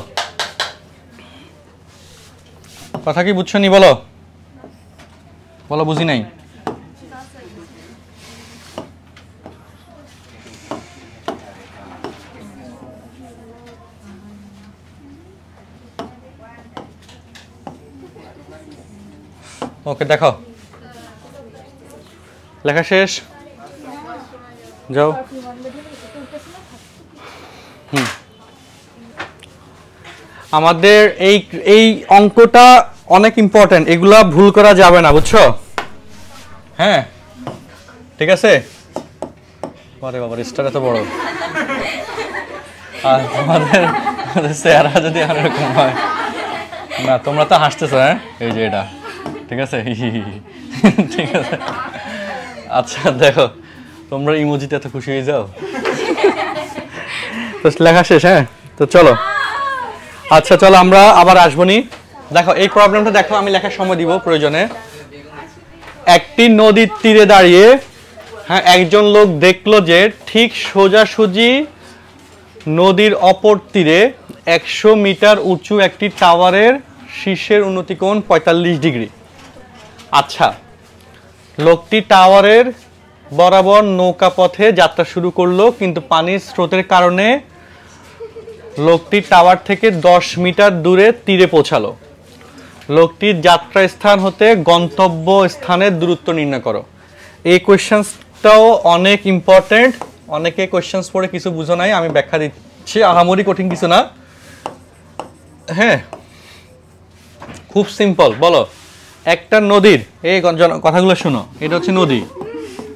কথা কি বুঝছো নি বলো বলো বুঝি নাই ওকে দেখো লেখা শেষ যাও। আমাদের এই এই অঙ্কটা অনেক ইম্পর্টেন্ট, এগুলা ভুল করা যাবে না, বুঝছো? হ্যাঁ ঠিক আছে। আরে বাবা স্টার এত বড়, আর তোমাদের চেহারা যদি আর এরকম হয় না, তোমরা তো হাসতেছো। হ্যাঁ এই যে এটা ঠিক আছে ঠিক আছে। আচ্ছা দেখো, তোমরা ইমোজিতে এত খুশি হয়ে যাও। তো লেখা শেষ? হ্যাঁ তো চলো, আচ্ছা চলো আমরা আবার আসবো নি। দেখো এই প্রবলেমটা দেখো, আমি লেখার সময় দিব প্রয়োজনে। একটি নদীর তীরে দাঁড়িয়ে হ্যাঁ একজন লোক দেখলো যে ঠিক সোজাসুজি নদীর অপর তীরে 100 মিটার উঁচু একটি টাওয়ারের শীর্ষের উন্নতি কোণ 45 ডিগ্রি। আচ্ছা, লোকটি টাওয়ারের বরাবর নৌকা পথে যাত্রা শুরু করলো, কিন্তু পানির স্রোতের কারণে লোকটি টাওয়ার থেকে 10 মিটার দূরে তীরে পৌঁছালো। লোকটির যাত্রা স্থান হতে গন্তব্য স্থানের দূরত্ব নির্ণয় করো। এই কোয়েশ্চেনটাও অনেক ইম্পর্টেন্ট। অনেকে কোয়েশ্চেন্স পড়ে কিছু বুঝো নাই, আমি ব্যাখ্যা দিচ্ছি, আহামরি কঠিন কিছু না। হ্যাঁ খুব সিম্পল। বলো, একটা নদীর, এই কথাগুলো শোনো, এটা হচ্ছে নদী।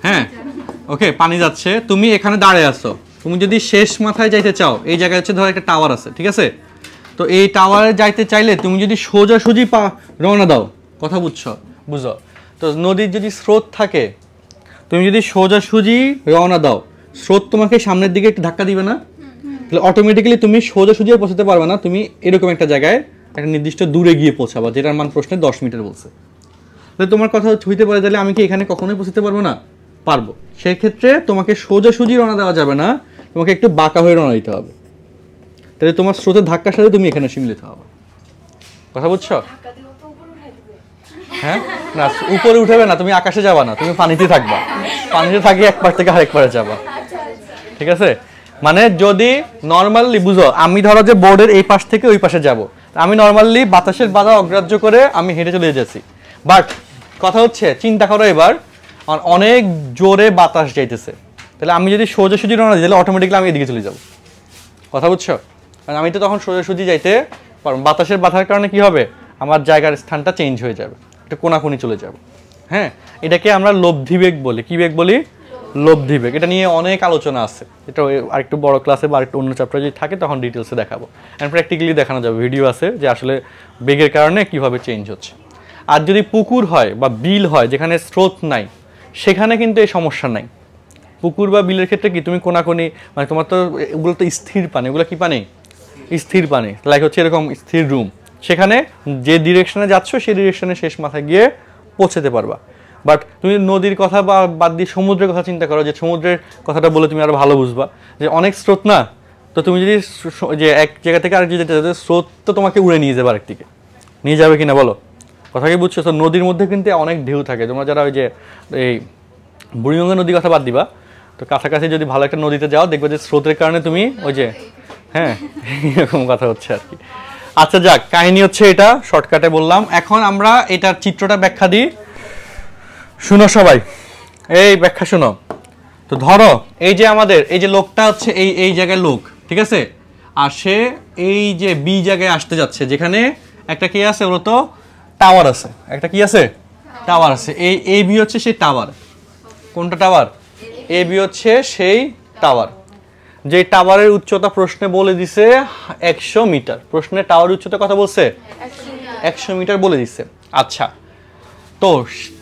হ্যাঁ ওকে, পানি যাচ্ছে, তুমি এখানে দাঁড়িয়ে আছো। তুমি যদি শেষ মাথায় যাইতে চাও, এই জায়গায় হচ্ছে ধরো একটা টাওয়ার আছে, ঠিক আছে? তো এই টাওয়ারে যাইতে চাইলে তুমি যদি সোজাসুজি রওনা দাও, কথা বুঝো? তো নদীর যদি স্রোত থাকে, তুমি যদি সোজাসুজি রওনা দাও, স্রোত তোমাকে সামনের দিকে একটু ধাক্কা দিবে না? তাহলে অটোমেটিক্যালি তুমি সোজাসুজি পৌঁছাতে পারবে না, তুমি এরকম একটা জায়গায় একটা নির্দিষ্ট দূরে গিয়ে পৌঁছাবা, যেটার মান প্রশ্নে 10 মিটার বলছে। তাহলে তোমার কথা হইতে পারে, তাহলে আমি কি এখানে কখনোই পৌঁছাতে পারবো না? পারবো। সেক্ষেত্রে তোমাকে সোজাসুজি রওনা দেওয়া যাবে না, তোমাকে একটু বাঁকা হয়ে রওনা দিতে হবে। তাহলে তোমার স্রোতের ধাক্কার সাথে তুমি এখানে মিলিত হবে। কথা বুঝছো? হ্যাঁ না, উপরে উঠাবে না, তুমি আকাশে যাবা না, তুমি পানিতে থাকবা। পানিতে থাকি এক পার থেকে আরেক পারে যাবা, ঠিক আছে? মানে যদি নর্মালি বুঝো, আমি ধরো যে বোর্ডের এই পাশ থেকে ওই পাশে যাব, আমি নর্মালি বাতাসের বাধা অগ্রাহ্য করে আমি হেঁটে চলে যাচ্ছি। বাট কথা হচ্ছে, চিন্তা করো এবার, অনেক জোরে বাতাস যাইতেছে, তাহলে আমি যদি সোজাসুজি রওনা দিই, তাহলে অটোমেটিক্যালি আমি এদিকে চলে যাব। কথা বুঝছো? কারণ আমি তো তখন সোজাসুজি যাইতে পারবো, বাতাসের বাধার কারণে কি হবে, আমার জায়গার স্থানটা চেঞ্জ হয়ে যাবে, একটা কোনাকুনি চলে যাবে। হ্যাঁ, এটাকে আমরা লব্ধিবেগ বলি। কি বেগ বলি? লব্ধিবেগ। এটা নিয়ে অনেক আলোচনা আছে, এটা আরেকটু বড় ক্লাসে বা আরেকটু অন্য চ্যাপ্টারে যদি থাকে তখন ডিটেলসে দেখাবো, অ্যান্ড প্র্যাকটিক্যালি দেখানো যাবে, ভিডিও আছে যে আসলে বেগের কারণে কিভাবে চেঞ্জ হচ্ছে। আর যদি পুকুর হয় বা বিল হয় যেখানে স্রোত নাই, সেখানে কিন্তু এই সমস্যা নাই। পুকুর বা বিলের ক্ষেত্রে কি তুমি কোনাকুনি, মানে তোমার তো এগুলো তো স্থির পানি, এগুলো কি পানি? স্থির পানি, লাইক হচ্ছে এরকম স্থির রুম, সেখানে যে ডিরেকশনে যাচ্ছ সেই ডিরেকশনে শেষ মাথায় গিয়ে পৌঁছাতে পারবা। বাট তুমি নদীর কথা বা বাদ দিয়ে সমুদ্রের কথা চিন্তা করো, যে সমুদ্রের কথাটা বলে তুমি আরো ভালো বুঝবা, যে অনেক স্রোত না, তো তুমি যদি যে এক জায়গা থেকে আরেক জায়গায় যেতে চাও, স্রোত তো তোমাকে উড়ে নিয়ে যাবে আরেক দিকে, নিয়ে যাবে কিনা বলো? কথা কি বুঝছো? তো নদীর মধ্যে কিন্তু অনেক ঢেউ থাকে। তোমরা যারা ওই যে এই বুড়িগঙ্গা নদীর কথা বাদ দিবা, তো কাছাকাছি যদি ভালো একটা নদীতে যাও, দেখবে যে স্রোতের কারণে তুমি ওই যে, হ্যাঁ এরকম কথা হচ্ছে আর কি। আচ্ছা যাক, কাহিনী হচ্ছে এটা, শর্টকাটে বললাম। এখন আমরা এটার চিত্রটা ব্যাখ্যা দিই, শুনো সবাই, এই ব্যাখ্যা শুনো। তো ধরো এই যে আমাদের এই যে লোকটা হচ্ছে এই জায়গায় লোক, ঠিক আছে? আর সে এই যে বি জায়গায় আসতে যাচ্ছে, যেখানে একটা কি আছে বলতো, টাওয়ার আছে। একটা কি আছে? টাওয়ার আছে। এই বি হচ্ছে সেই টাওয়ার। কোনটা টাওয়ার? এ বি হচ্ছে সেই টাওয়ার, যে টাওয়ারের উচ্চতা প্রশ্নে বলে দিছে 100 মিটার। প্রশ্নে টাওয়ারের উচ্চতা কথা বলছে 100 মিটার বলে দিছে। আচ্ছা, তো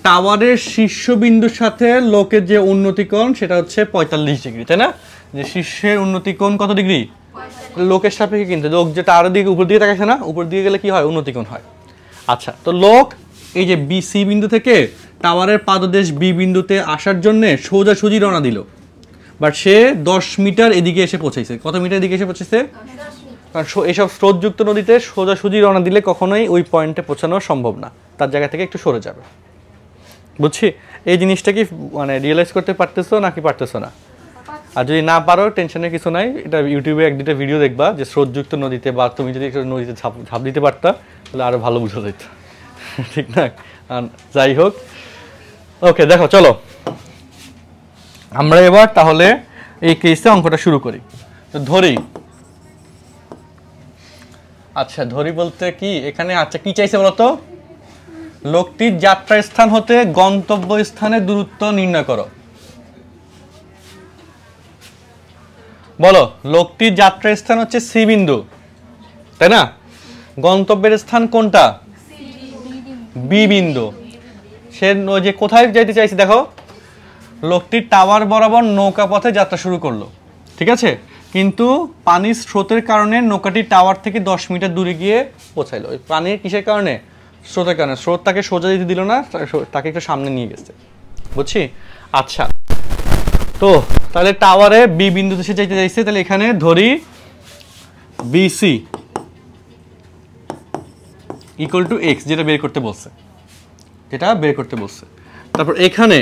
টাওয়ারের শীর্ষবিন্দুর সাথে লোকের যে উন্নতিকোণ সেটা হচ্ছে 45 ডিগ্রি, তাই না? যে শীর্ষের উন্নতিকোণ কত ডিগ্রি? লোকের সাপেক্ষে, কিন্তু লোক যে টাওয়ারের দিকে উপর দিকে তাকাচ্ছে না, উপর দিকে গেলে কি হয়? উন্নতিকোণ হয়। আচ্ছা, তো লোক এই যে বি সি বিন্দু থেকে টাওয়ারের পাদদেশ বি বিন্দুতে আসার জন্য সোজাসুজি রওনা দিল, বাট সে 10 মিটার এদিকে এসে পৌঁছাইছে। কত মিটার এদিকে এসে পৌঁছেছে? কারণ এইসব স্রোতযুক্ত নদীতে সোজাসুজি রওনা দিলে কখনোই ওই পয়েন্টে পৌঁছানো সম্ভব না, তার জায়গা থেকে একটু সরে যাবে। বুঝছি? এই জিনিসটা কি মানে রিয়েলাইজ করতে পারতেছো নাকি পারতেছো না? আর যদি না পারো, টেনশনের কিছু নাই, এটা ইউটিউবে এক দুটো ভিডিও দেখবা যে স্রোতযুক্ত নদীতে, বা তুমি যদি একটু নদীতে ঝাঁপ দিতে পারতা তাহলে আরো ভালো বুঝা যেত, ঠিক না? যাই হোক, ওকে দেখো চলো, আমরা এবার তাহলে এই কেসে অঙ্কটা শুরু করি। তো ধরি, আচ্ছা ধরি বলতে কি এখানে, আচ্ছা কি চাইছে বলতো, লোকটির যাত্রা স্থান হতে গন্তব্য স্থানের দূরত্ব নির্ণয় করো। বলো, লোকটির যাত্রা স্থান হচ্ছে সি বিন্দু, তাই না? গন্তব্যের স্থান কোনটা? বি বিন্দু। সে যে কোথায় যাইতে চাইছে দেখো, লোকটি টাওয়ার বরাবর নৌকা পথে যাত্রা শুরু করলো, ঠিক আছে, কিন্তু পানির স্রোতের কারণে নৌকাটি টাওয়ার থেকে 10 মিটার দূরে গিয়ে পৌঁছাইলো। ওই পানির কিসের কারণে? স্রোতের কারণে। স্রোত তাকে সোজা দিতে দিল না, তাকে একটু সামনে নিয়ে গেছে, বুঝছি? আচ্ছা, তো তাহলে টাওয়ারে বি বিন্দুতে সে যাইতে চাইছে, তাহলে এখানে ধরি বিসি ইকুয়াল টু এক্স, যেটা বের করতে বলছে, তারপর এখানে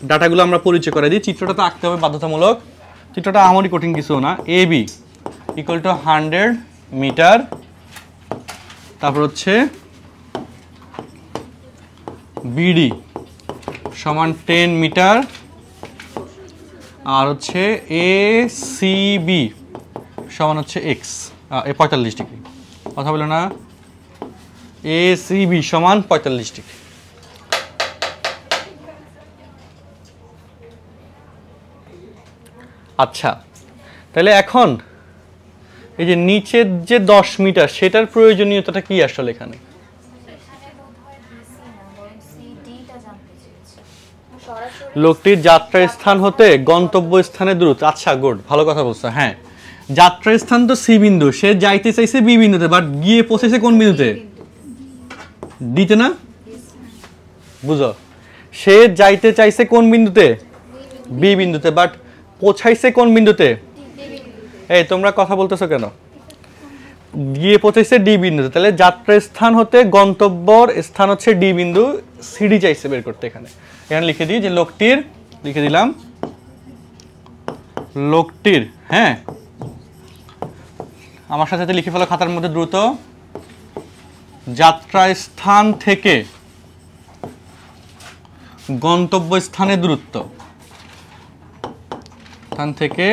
ডাটাগুলো আমরা পরিচয় করে দিই। চিত্রটা তো আঁকতে হবে বাধ্যতামূলক, চিত্রটা আমারই কঠিন কিছু না। এ বি ইকুয়াল টু 100 মিটার, তারপর হচ্ছে বিডি সমান 10 মিটার, আর হচ্ছে এ সি বি সমান হচ্ছে এক্স 45 ডিগ্রি। কথা বলো না, এ সি বি সমান 45 ডিগ্রি। আচ্ছা, তাহলে এখন এই যে নিচের যে 10 মিটার সেটার প্রয়োজনীয়তাটা কি আসলে এখানে? লোকটির যাত্রা স্থান হতে গন্তব্য স্থানের দূরত্ব। আচ্ছা গুড, ভালো কথা বলছো। হ্যাঁ, যাত্রা স্থান তো সি বিন্দু, সে যাইতে চাইছে বি বিন্দুতে, বাট গিয়ে পৌঁছেছে কোন বিন্দুতে? ডিতে না? বুঝো, সে যাইতে চাইছে কোন বিন্দুতে? বি বিন্দুতে, বাট পৌঁছাইছে কোন বিন্দুতে? এই তোমরা কথা বলতেছো কেন? গিয়ে পৌঁছাইছে ডি বিন্দুতে। তাহলে যাত্রা স্থান হতে গন্তব্যর স্থান হচ্ছে ডি বিন্দু, সিডি চাইছে বের করতে। এখানে লিখে দিই যে লোকটির, লিখে দিলাম লোকটির, হ্যাঁ আমার সাথে লিখে ফেলো খাতার মধ্যে দ্রুত, যাত্রা স্থান থেকে গন্তব্য স্থানের দূরত্ব, স্থান থেকে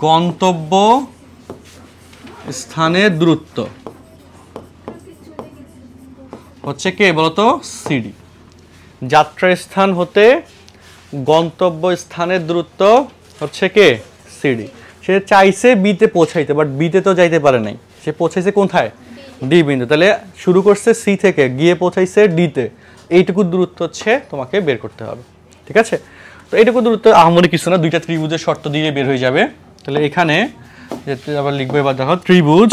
গন্তব্য স্থানের দূরত্ব হচ্ছে কে বলতো? সিডি। যাত্রা স্থান হতে গন্তব্য স্থানের দূরত্ব হচ্ছে কে? সিডি। সে চাইছে বিতে পৌঁছাইতে, বাট বিতে তো যাইতে পারে নাই, সে পৌঁছাইছে কোথায়? ডি বিন্দু। তাহলে শুরু করছে সি থেকে, গিয়ে পৌঁছাইছে ডিতে, এইটুকু দূরত্ব হচ্ছে তোমাকে বের করতে হবে, ঠিক আছে? তো এইটুকু দূরত্ব আহামরি কিছু না, দুইটা ত্রিভুজের শর্ত দিয়ে বের হয়ে যাবে। তাহলে এখানে আবার লিখবো, এবার দেখো ত্রিভুজ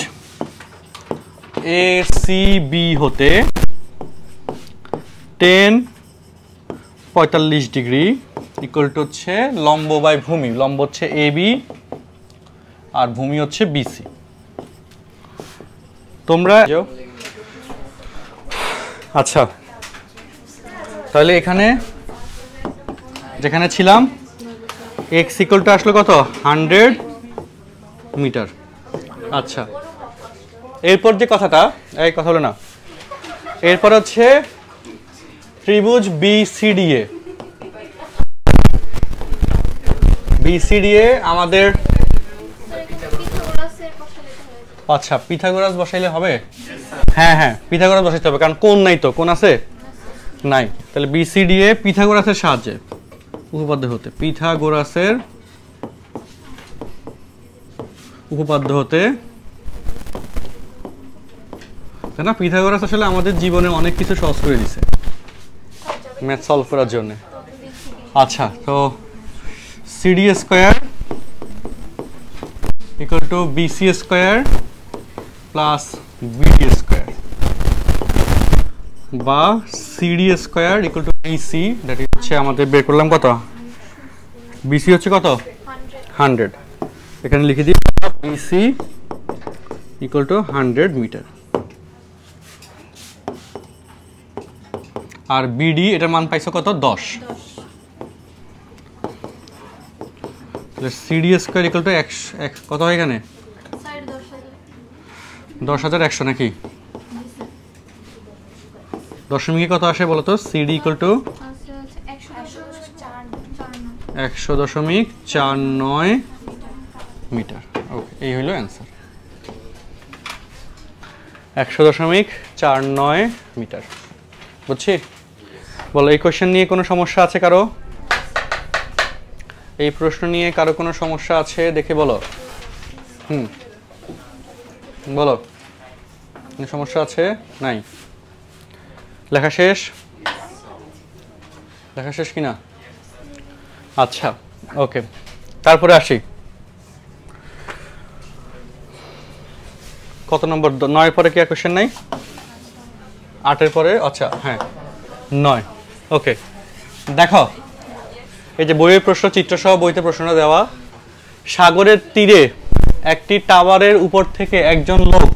এ সি বি হতে 10 45 ডিগ্রি ইকুয়াল টু হচ্ছে লম্ব বাই ভূমি, লম্ব হচ্ছে এ বি আর ভূমি হচ্ছে বিসি। তোমরা আচ্ছা, তাহলে এখানে যেখানে ছিলাম এক্স ইকুয়াল টু আসলো কত? 100 মিটার। আচ্ছা, এরপর যে কথাটা, এই কথা হলো না, এরপর হচ্ছে ত্রিভুজ বিসিডিএ। বিসিডিএ আমাদের, আচ্ছা পিথাগোরাস বসাইলে হবে? হ্যাঁ হ্যাঁ, পিথাগোরাস বসাইতে হবে, কারণ কোণ নাই তো, কোণ আছে? নাই। তাহলে বিসিডিএ পিথাগোরাসের সাহায্যে উপপাদ্য হতে, পিথাগোরাসের উপপাদ্য হতে, তাই না? পিথাগোরাস আসলে আমাদের জীবনে অনেক কিছু সহজ করে দিছে ম্যাথ সলভ করার জন্য। আচ্ছা, তো CD square equal to BC square plus BD square, বা CD square equal to BC, that is হচ্ছে আমাদের বের করলাম কত? বিসি হচ্ছে কত? 100। এখানে লিখে দিই বিসি ইকুয়াল টু 100 মিটার, আর বিডি এটার মান পাইছো কত? 10। সিডি স্কয়ার ইকুয়াল টু কত হয় এখানে? 10,100 নাকি? দশমিকে কত আসে বলো তো? CD equal to 100.49 metre. Okay, এই হলো অ্যান্সার, 100.49 মিটার। বুঝছি? বলো, এই কোশ্চেন নিয়ে কোনো সমস্যা আছে কারো? এই প্রশ্ন নিয়ে কারো কোনো সমস্যা আছে দেখে বলো। বলো, কোনো সমস্যা আছে? নাই? লেখা শেষ? লেখা শেষ কিনা? আচ্ছা, ওকে, তারপরে আসি কত নম্বর? 9 পরে কি আর কোশ্চেন নাই? 8-এর পরে? আচ্ছা, হ্যাঁ 9। ওকে, দেখো এই যে বইয়ের প্রশ্ন, চিত্রসহ বইতে প্রশ্নটা দেওয়া। সাগরের তীরে একটি টাওয়ারের উপর থেকে একজন লোক,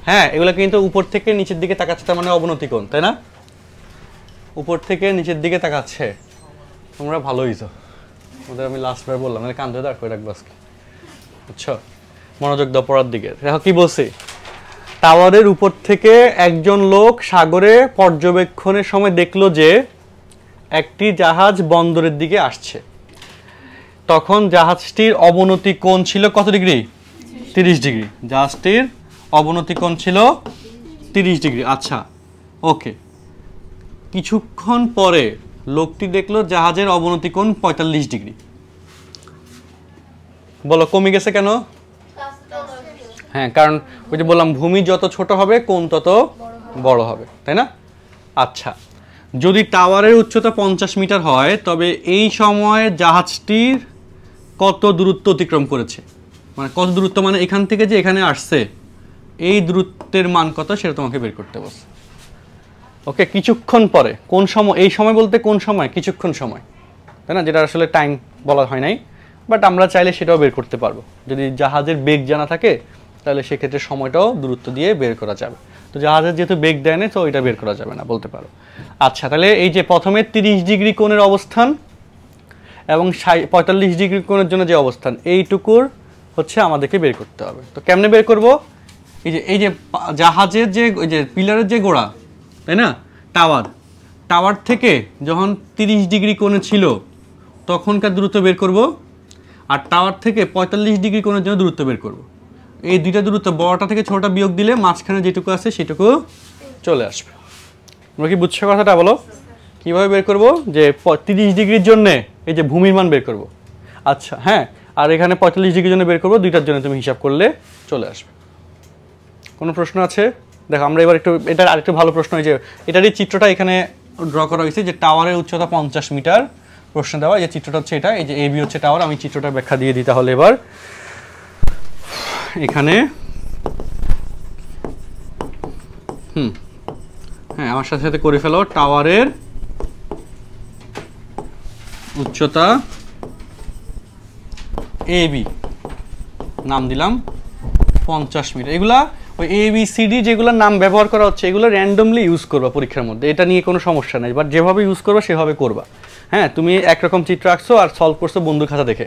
হ্যাঁ এগুলো কিন্তু উপর থেকে নিচের দিকে তাকাচ্ছে, তার মানে অবনতি কোণ, তাই না? উপর থেকে নিচের দিকে তাকাচ্ছে। তোমরা ভালোই তো, ওদের আমি লাস্টবার বললাম মানে কান ধরে দাঁড় করে রাখবো আজকে, বুঝছো? মনোযোগ দাও পড়ার দিকে। দেখো কি বলছি, টাওয়ারের উপর থেকে একজন লোক সাগরে পর্যবেক্ষণের সময় দেখলো যে একটি জাহাজ বন্দরের দিকে আসছে। তখন জাহাজটির অবনতি কোণ ছিল কত ডিগ্রি? 30 ডিগ্রি। জাহাজটির অবনতি কোণ ছিল 30 ডিগ্রি। আচ্ছা, ওকে, কিছুক্ষণ পরে লোকটি দেখলো জাহাজের অবনতি কোণ 45 ডিগ্রি। বলো কমে গেছে কেন? হ্যাঁ, কারণ ওই যে বললাম ভূমি যত ছোট হবে কোণ তত বড় হবে, তাই না? আচ্ছা, যদি টাওয়ারের উচ্চতা 50 মিটার হয় তবে এই সময়ে জাহাজটির কত দূরত্ব অতিক্রম করেছে? মানে কত দূরত্ব, মানে এখান থেকে যে এখানে আসছে এই দূরত্বের মান কত সেটা তোমাকে বের করতে বলছে। ওকে, কিছুক্ষণ পরে, কোন সময়? এই সময় বলতে কোন সময়? কিছুক্ষণ সময়, তাই না? যেটা আসলে টাইম বলা হয় নাই, বাট আমরা চাইলে সেটাও বের করতে পারবো। যদি জাহাজের বেগ জানা থাকে তাহলে সেক্ষেত্রে সময়টাও দূরত্ব দিয়ে বের করা যাবে। তো জাহাজের যেহেতু বেগ দেয় না, তো এটা বের করা যাবে না বলতে পারো। আচ্ছা, তাহলে এই যে প্রথমে 30 ডিগ্রি কোণের অবস্থান এবং 45 ডিগ্রি কোণের জন্য যে অবস্থান, এইটুকুর হচ্ছে আমাদেরকে বের করতে হবে। তো কেমনে বের করব? এই যে জাহাজের যে ওই যে পিলারের যে গোড়া, তাই না, টাওয়ার থেকে যখন 30 ডিগ্রি কোণে ছিল তখনকার দূরত্ব বের করব, আর টাওয়ার থেকে 45 ডিগ্রি কোণের জন্য দূরত্ব বের করব। এই দুইটা দূরত্ব বড়টা থেকে ছোটটা বিয়োগ দিলে মাঝখানে যেটুকু আছে সেটুকু চলে আসবে। তোমরা কি বুঝছো কথাটা? বলো কিভাবে বের করব? যে 30 ডিগ্রির জন্য এই যে ভূমির মান বের করব। আচ্ছা, হ্যাঁ, আর এখানে 45 ডিগ্রির জন্য বের করব, দুইটার জন্য তুমি হিসাব করলে চলে আসবে। কোনো প্রশ্ন আছে? দেখো আমরা এবার একটু এটার আরেকটু ভালো প্রশ্ন, এই যে এটারই চিত্রটা এখানে ড্র করা হয়েছে, যে টাওয়ারের উচ্চতা 50 মিটার প্রশ্ন দেওয়া। এই যে চিত্রটা হচ্ছে এটা, এই যে এবি হচ্ছে টাওয়ার। আমি চিত্রটা ব্যাখ্যা দিয়ে দিই তাহলে এবার। এখানে হ্যাঁ আমার সাথে সাথে করে ফেলো। টাওয়ারের উচ্চতা এবি, নাম দিলাম 50 মিটার। এগুলা ওই ABCD যেগুলোর নাম ব্যবহার করা হচ্ছে এগুলো র্যান্ডমলি ইউজ করবা পরীক্ষার মধ্যে, এটা নিয়ে কোনো সমস্যা নেই। বাট যেভাবে ইউজ করবা সেভাবে করবা। হ্যাঁ, তুমি একরকম চিত্র আঁকছো আর সলভ করছো বন্ধুর খাতা দেখে,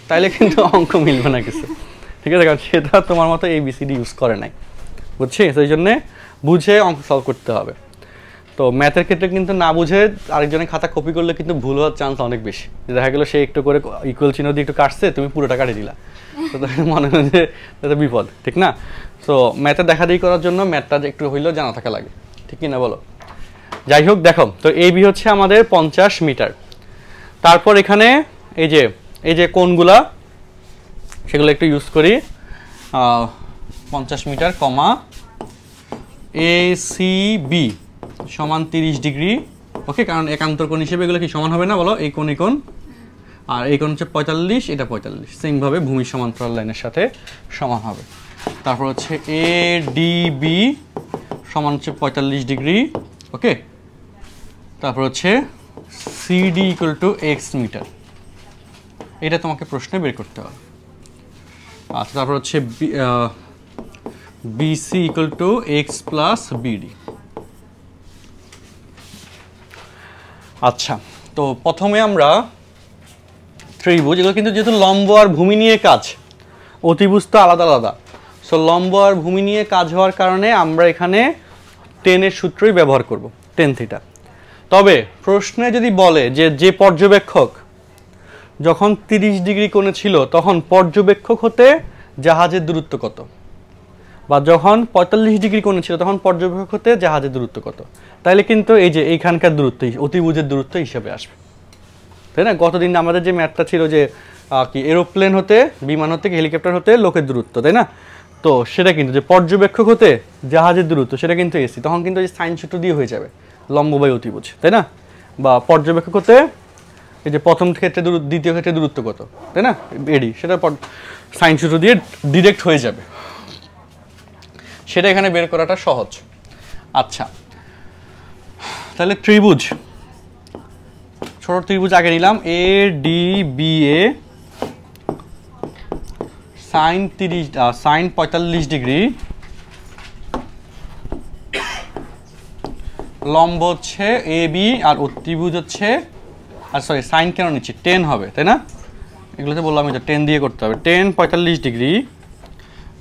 তাইলে কিন্তু অঙ্ক মিলবে না কিছু, ঠিক আছে? কারণ সেটা তোমার মতো ABCD ইউজ করে নাই, বুঝছি? সেই জন্যে বুঝে অঙ্ক সলভ করতে হবে। তো ম্যাথের ক্ষেত্রে কিন্তু না বুঝে আরেকজনের খাতা কপি করলে কিন্তু ভুল হওয়ার চান্স অনেক বেশি। দেখা গেলো সে একটু করে ইকুয়াল চিহ্ন দিয়ে একটু কাটছে, তুমি পুরোটা কাটিয়ে দিলা, তো মনে হয় যে এটা বিপদ, ঠিক না? সো ম্যাথে দেখা দেখি করার জন্য ম্যাথটা একটু হইলেও জানা থাকা লাগে, ঠিক কি না বলো? যাই হোক, দেখো তো এবি হচ্ছে আমাদের 50 মিটার। তারপর এখানে এই যে কোণগুলা সেগুলো একটু ইউজ করি। 50 মিটার কমা ACB সমান 30 ডিগ্রি। ওকে, কারণ একান্তর কোণ হিসেবে এগুলো কি সমান হবে না বলো? এই কোণ এই কোণ, আর এই কোণ হচ্ছে 45, এটা 45, সেমভাবে ভূমির সমান্তরাল লাইনের সাথে সমান হবে। তারপর হচ্ছে ADB সমান হচ্ছে 45 ডিগ্রি। ওকে, তারপর হচ্ছে CD equal to X metre, এটা তোমাকে প্রশ্নে বের করতে হবে। আচ্ছা, তারপর হচ্ছে BC equal to X plus BD। আচ্ছা, তো প্রথমে আমরা ত্রিভুজ, এগুলো কিন্তু যেহেতু লম্ব আর ভূমি নিয়ে কাজ, অতিভুজ তো আলাদা আলাদা। সো লম্ব আর ভূমি নিয়ে কাজ হওয়ার কারণে আমরা এখানে টেনের সূত্রই ব্যবহার করব, টেন থিটা। তবে প্রশ্নে যদি বলে যে পর্যবেক্ষক যখন 30 ডিগ্রি কোণে ছিল তখন পর্যবেক্ষক হতে জাহাজের দূরত্ব কত, বা যখন 45 ডিগ্রি কোণে ছিল তখন পর্যবেক্ষক হতে জাহাজের দূরত্ব কত। তাইলে কিন্তু এই যে এইখানকার দূরত্ব অতিভুজের দূরত্ব হিসাবে আসবে, তাই না? গতদিন আমাদের যে ম্যাথটা ছিল যে কি এরোপ্লেন হতে, বিমান হতে, হেলিকপ্টার হতে লোকের দূরত্ব, তাই না? তো সেটা কিন্তু যে পর্যবেক্ষক হতে জাহাজের দূরত্ব সেটা কিন্তু এসি, তখন কিন্তু এই সাইন সূত্র দিয়ে হয়ে যাবে লম্ব বাই অতিভুজ, তাই না? বা পর্যবেক্ষক হতে এই যে প্রথম ক্ষেত্রে দ্বিতীয় ক্ষেত্রে দূরত্ব কত, তাই না, এডি, সেটা সাইন সূত্র দিয়ে ডিরেক্ট হয়ে যাবে, সেটা এখানে বের করাটা সহজ। আচ্ছা, তাহলে ত্রিভুজ, ছোট ত্রিভুজ আগে নিলাম, A D B A sine 45 degree, লম্ব হচ্ছে এ বি, আর অতিভুজ হচ্ছে, আর সরি সাইন কেন নিচ্ছি, 10 হবে, তাই না? এগুলোতে বললাম এটা 10 দিয়ে করতে হবে। 10 45 ডিগ্রি,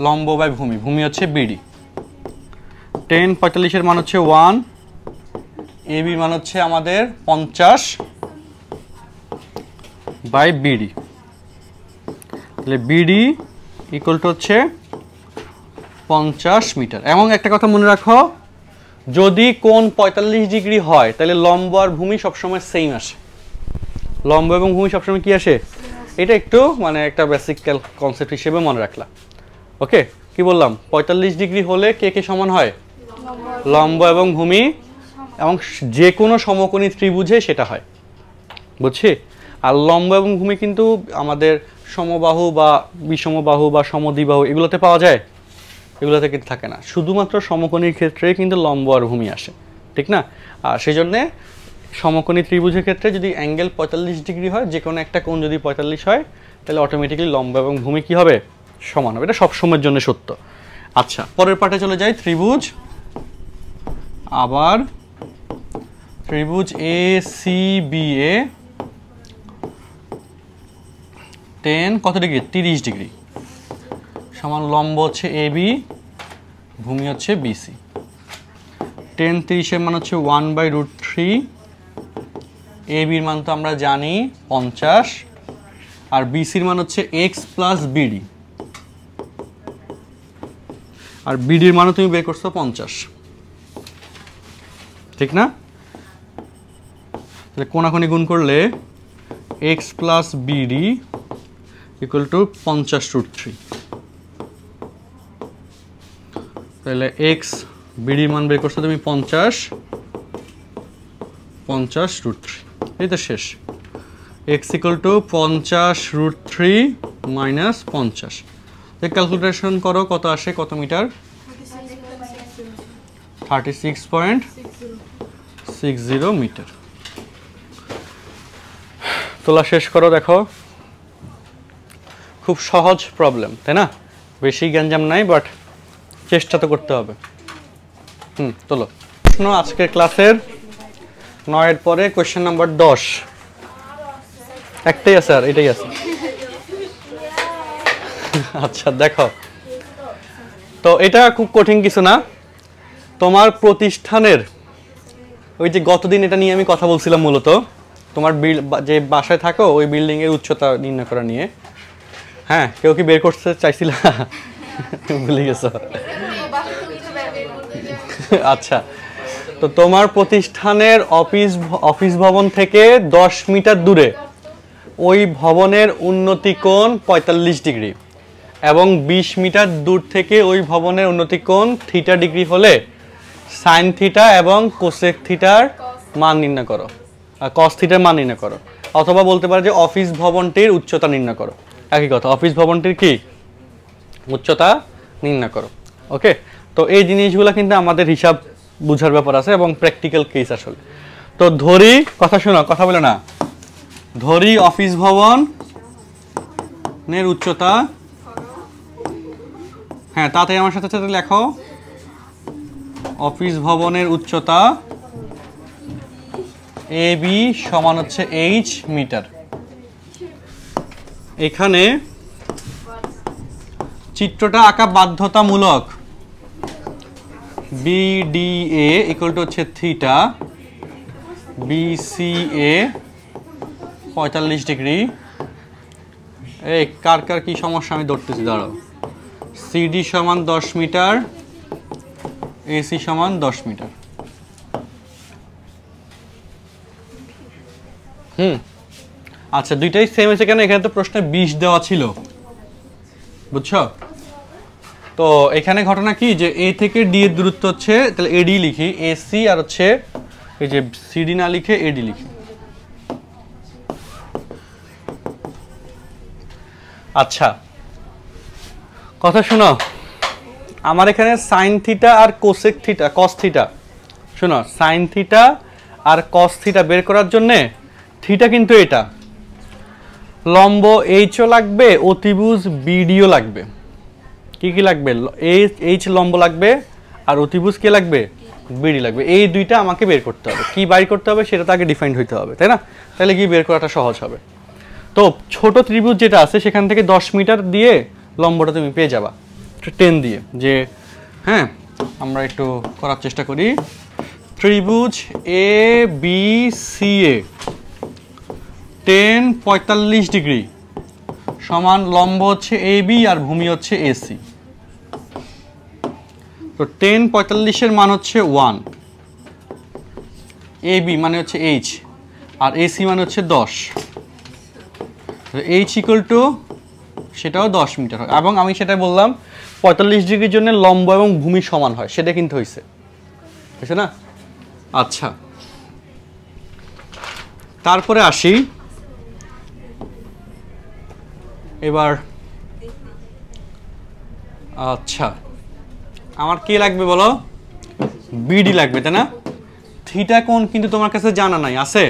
লম্ব বাই ভূমি, ভূমি হচ্ছে বিডি। 10 45 মান হচ্ছে 1, এ বির মান হচ্ছে আমাদের 50 বাই বিডি, তাহলে বিডি ইকুয়াল টু হচ্ছে 50 মিটার। এবং একটা কথা মনে রাখো, যদি কোণ 45 ডিগ্রি হয় তাহলে লম্ব আর ভূমি সবসময় সেম আসে, লম্ব এবং ভূমি সবসময় কি আসে, এটা একটু মানে একটা বেসিক কনসেপ্ট হিসেবে মনে রাখলাম। ওকে, কি বললাম, 45 ডিগ্রি হলে কে কে সমান হয়, লম্ব এবং ভূমি, এবং যে কোনো সমকোণী ত্রিভুজে সেটা হয়, বুঝছি? আর লম্ব এবং ভূমি কিন্তু আমাদের সমবাহু বা বিষমবাহু বা সমদ্বিবাহু এগুলোতে পাওয়া যায়, এগুলোতে কিন্তু থাকে না, শুধুমাত্র সমকোণীর ক্ষেত্রে কিন্তু লম্ব আর ভূমি আসে, ঠিক না? আর সেই জন্যে সমকোণী ত্রিভুজের ক্ষেত্রে যদি অ্যাঙ্গেল 45 ডিগ্রি হয়, যে কোনো একটা কোণ যদি 45 হয়, তাহলে অটোমেটিক্যালি লম্ব এবং ভূমি কি হবে, সমান হবে। এটা সবসময়ের জন্য সত্য। আচ্ছা, পরের পার্টে চলে যাই। ত্রিভুজ, আবার ত্রিভুজ এ সি বি এ 10 কত ডিগ্রি, 30 ডিগ্রি, সমান লম্ব হচ্ছে এ বি, ভূমি হচ্ছে বিসি। 10 30 এর মান হচ্ছে 1/√3, এ বির মান তো আমরা জানি 50, আর বিসির মান হচ্ছে এক্স প্লাস বিডি, আর বিডির মানও তুমি বের করছো 50, ঠিক না? তাহলে কোণাকুণি গুণ করলে x plus BD equal to 50√3, তাহলে এক্স বিডির মান বের করছো তুমি 50√3, এই তো শেষ। X equal to 50√3 minus 50, calculation করো কত আসে, কত মিটার, 36.60 মিটার। তোলা শেষ করো, দেখো খুব সহজ প্রবলেম, তাই না? বেশি গ্যাঞ্জাম নাই, বাট চেষ্টা তো করতে হবে। তোলো প্রশ্ন আজকের ক্লাসের 9 পরে কোয়েশ্চেন নাম্বার 10, একটাই আছে, আর এটাই আছে। আচ্ছা দেখো, তো এটা খুব কঠিন কিছু না। তোমার প্রতিষ্ঠানের ওই যে গতদিন এটা নিয়ে আমি কথা বলছিলাম, মূলত তোমার যে বাসায় থাকো ওই বিল্ডিং এর উচ্চতা নির্ণয় করা নিয়ে। হ্যাঁ, কেউ কি বের করতে চাইছিল? ভুলে গেছো? আচ্ছা, তো তোমার প্রতিষ্ঠানের অফিস ভবন থেকে 10 মিটার দূরে ওই ভবনের উন্নতি কোণ 45 ডিগ্রি, এবং 20 মিটার দূর থেকে ওই ভবনের উন্নতি কোণ থিটা ডিগ্রি হলে সাইন থিটা এবং কোসেক থিটার মান নির্ণয় করো, কস থিটার মান নির্ণয় করো। অথবা বলতে পারো যে অফিস ভবনটির উচ্চতা নির্ণয় করো, একই কথা, অফিস ভবনটির কি উচ্চতা নির্ণয় করো। ওকে, তো এই জিনিসগুলো কিন্তু আমাদের হিসাব বুঝার ব্যাপার আছে এবং প্র্যাকটিক্যাল কেস আসলে। তো ধরি, কথা শোনো, কথা বলে না, ধরি অফিস ভবনের উচ্চতা, হ্যাঁ তাতে আমার সাথে সাথে লেখো, অফিস ভবনের উচ্চতা এ বি সমান হচ্ছে এইচ মিটার। এখানে চিত্রটা আঁকা বাধ্যতামূলক। BDA ইকুয়াল টু হচ্ছে থিটা, BCA 45 ডিগ্রি। এই কার কার কি সমস্যা আমি ধরতেছি, দাঁড়াও। সিডি সমান 10 মিটার, এসি সমান 10 মিটার। আচ্ছা, দুইটাই সেম আছে কেন? এখানে তো প্রশ্নে 20 দেওয়া ছিল, বুঝছো? তো এখানে ঘটনা কি, যে এ থেকে ডি এর দূরত্ব হচ্ছে, তাহলে এডি লিখি, এসি, আর হচ্ছে এই যে সিডি না লিখে এডি লিখি। আচ্ছা, কথা শোনো, আমার এখানে সাইন থিটা আর কোসেক থিটা, কস থিটা, শোনো, সাইন থিটা আর কস থিটা বের করার জন্যে থিটা কিন্তু এটা, লম্ব এইচও লাগবে, অতিভুজ বিডিও লাগবে। কি কি লাগবে? এইচ লম্ব লাগবে, আর অতিভুজ কে লাগবে? বিডি লাগবে। এই দুইটা আমাকে বের করতে হবে। কি বাইর করতে হবে সেটা তো আগে ডিফাইন্ড হইতে হবে, তাই না? তাহলে কি বের করাটা সহজ হবে। তো ছোট ত্রিভুজ যেটা আছে সেখান থেকে 10 মিটার দিয়ে লম্বটা তুমি পেয়ে যাবা 10 দিয়ে। যে হ্যাঁ, আমরা একটু করার চেষ্টা করি। ত্রিভুজ A B C A 10 45 degree সমান লম্ব হচ্ছে এ বি আর ভূমি হচ্ছে এসি। তো 10 45 এর মান হচ্ছে 1, এ বি মানে হচ্ছে এইচ, আর এসি মানে হচ্ছে 10। এইচ ইকুয়াল টু সেটাও 10 মিটার হয়, এবং আমি সেটা বললাম 45 ডিগ্রির জন্য লম্ব এবং ভূমি সমান হয়, সেটা কিন্তু হয়েছে না? আচ্ছা, তারপরে আসি এবার। আচ্ছা, আমার কি লাগবে বলো? বিডি লাগবে, তাই না? থিটা কোণ কিন্তু তোমার কাছে জানা নাই, আছে?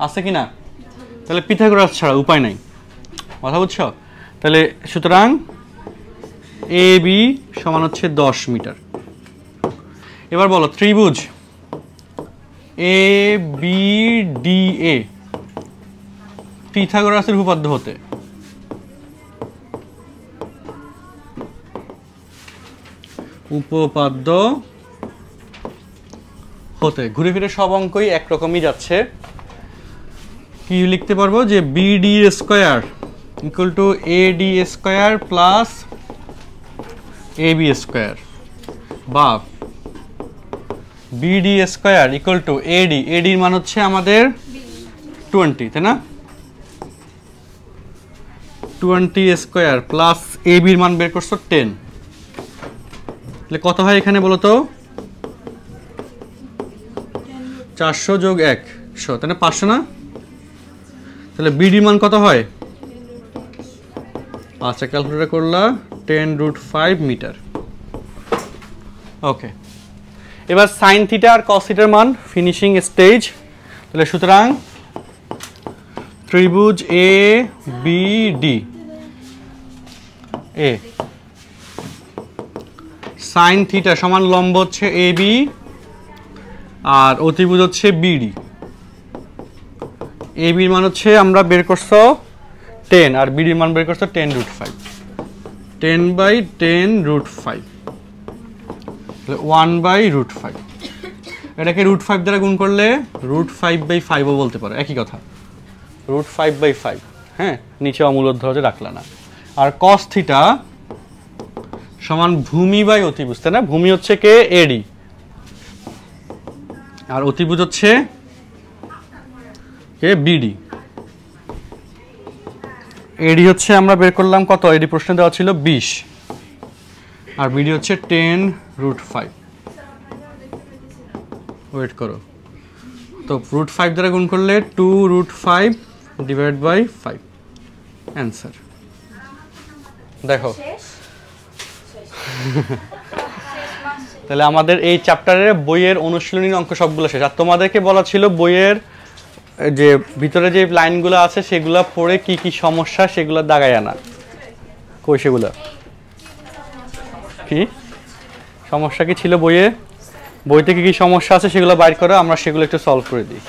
আছে কি না? তাহলে পিথাগোরাস ছাড়া উপায় নাই, কথা বুঝছো? তাহলে সুতরাং এ বি সমান হচ্ছে 10 মিটার। এবার বলো, ত্রিভুজ এ বি ডি এ পিথাগোরাসের উপপাদ্য হতে ঘুরে ফিরে সব অঙ্কই একরকমই যাচ্ছে। কি লিখতে পারবো? যে BD square equal to AD square plus AB square, বা BD square equal to AD, এডির মান হচ্ছে আমাদের 20, তাই না? 20 স্কোয়ার প্লাস এবির মান বের করছো 10, তাহলে কত হয় এখানে বলো তো? 400 যোগ 100, তাহলে 500 না? তাহলে বিডির মান কত হয়? আচ্ছা, ক্যালকুলেটর করলা, 10√5 মিটার। ওকে, এবার সাইন থিটা আর কস থিটার মান ফিনিশিং স্টেজ। তাহলে সুতরাং ত্রিভুজ এ বি ডি এ সাইন থিটা সমান লম্ব হচ্ছে এ বি আর অতিভুজ হচ্ছে বিডি। এ বির মান হচ্ছে আমরা বের করছো 10 আর বিডির মান বের করছো 10√5, 10/10√5, 1/5। এটাকে √5 দ্বারা গুণ করলে √5/5ও বলতে পারো, একই কথা, √5/5। হ্যাঁ, নিচে অমূলধ্বজ রাখলা না। আর cos থিটা সমান ভূমি বাই অতিভুজ, তাই না? ভূমি হচ্ছে কে? এডি, আর অতিভুজ হচ্ছে কে? বিডি। এডি হচ্ছে আমরা বের করলাম কত? এডি প্রশ্নে দেওয়া ছিল 20, আর বিডি হচ্ছে 10√5। ওয়েট করো, তো √5 দ্বারা গুণ করলে 2√5 / 5, অ্যান্সার। দেখো, তাহলে আমাদের এই চ্যাপ্টারের বইয়ের অনুশীলনী অঙ্ক সবগুলো শেষ। আর তোমাদেরকে বলা ছিল বইয়ের যে ভিতরে যে লাইনগুলো আছে সেগুলো পড়ে কি কি সমস্যা সেগুলো দাগায় আনা। কই সেগুলো? কি সমস্যা কি ছিল বইয়ে? বইতে কি কি সমস্যা আছে সেগুলো বাইর করে আমরা সেগুলো একটু সলভ করে দিই।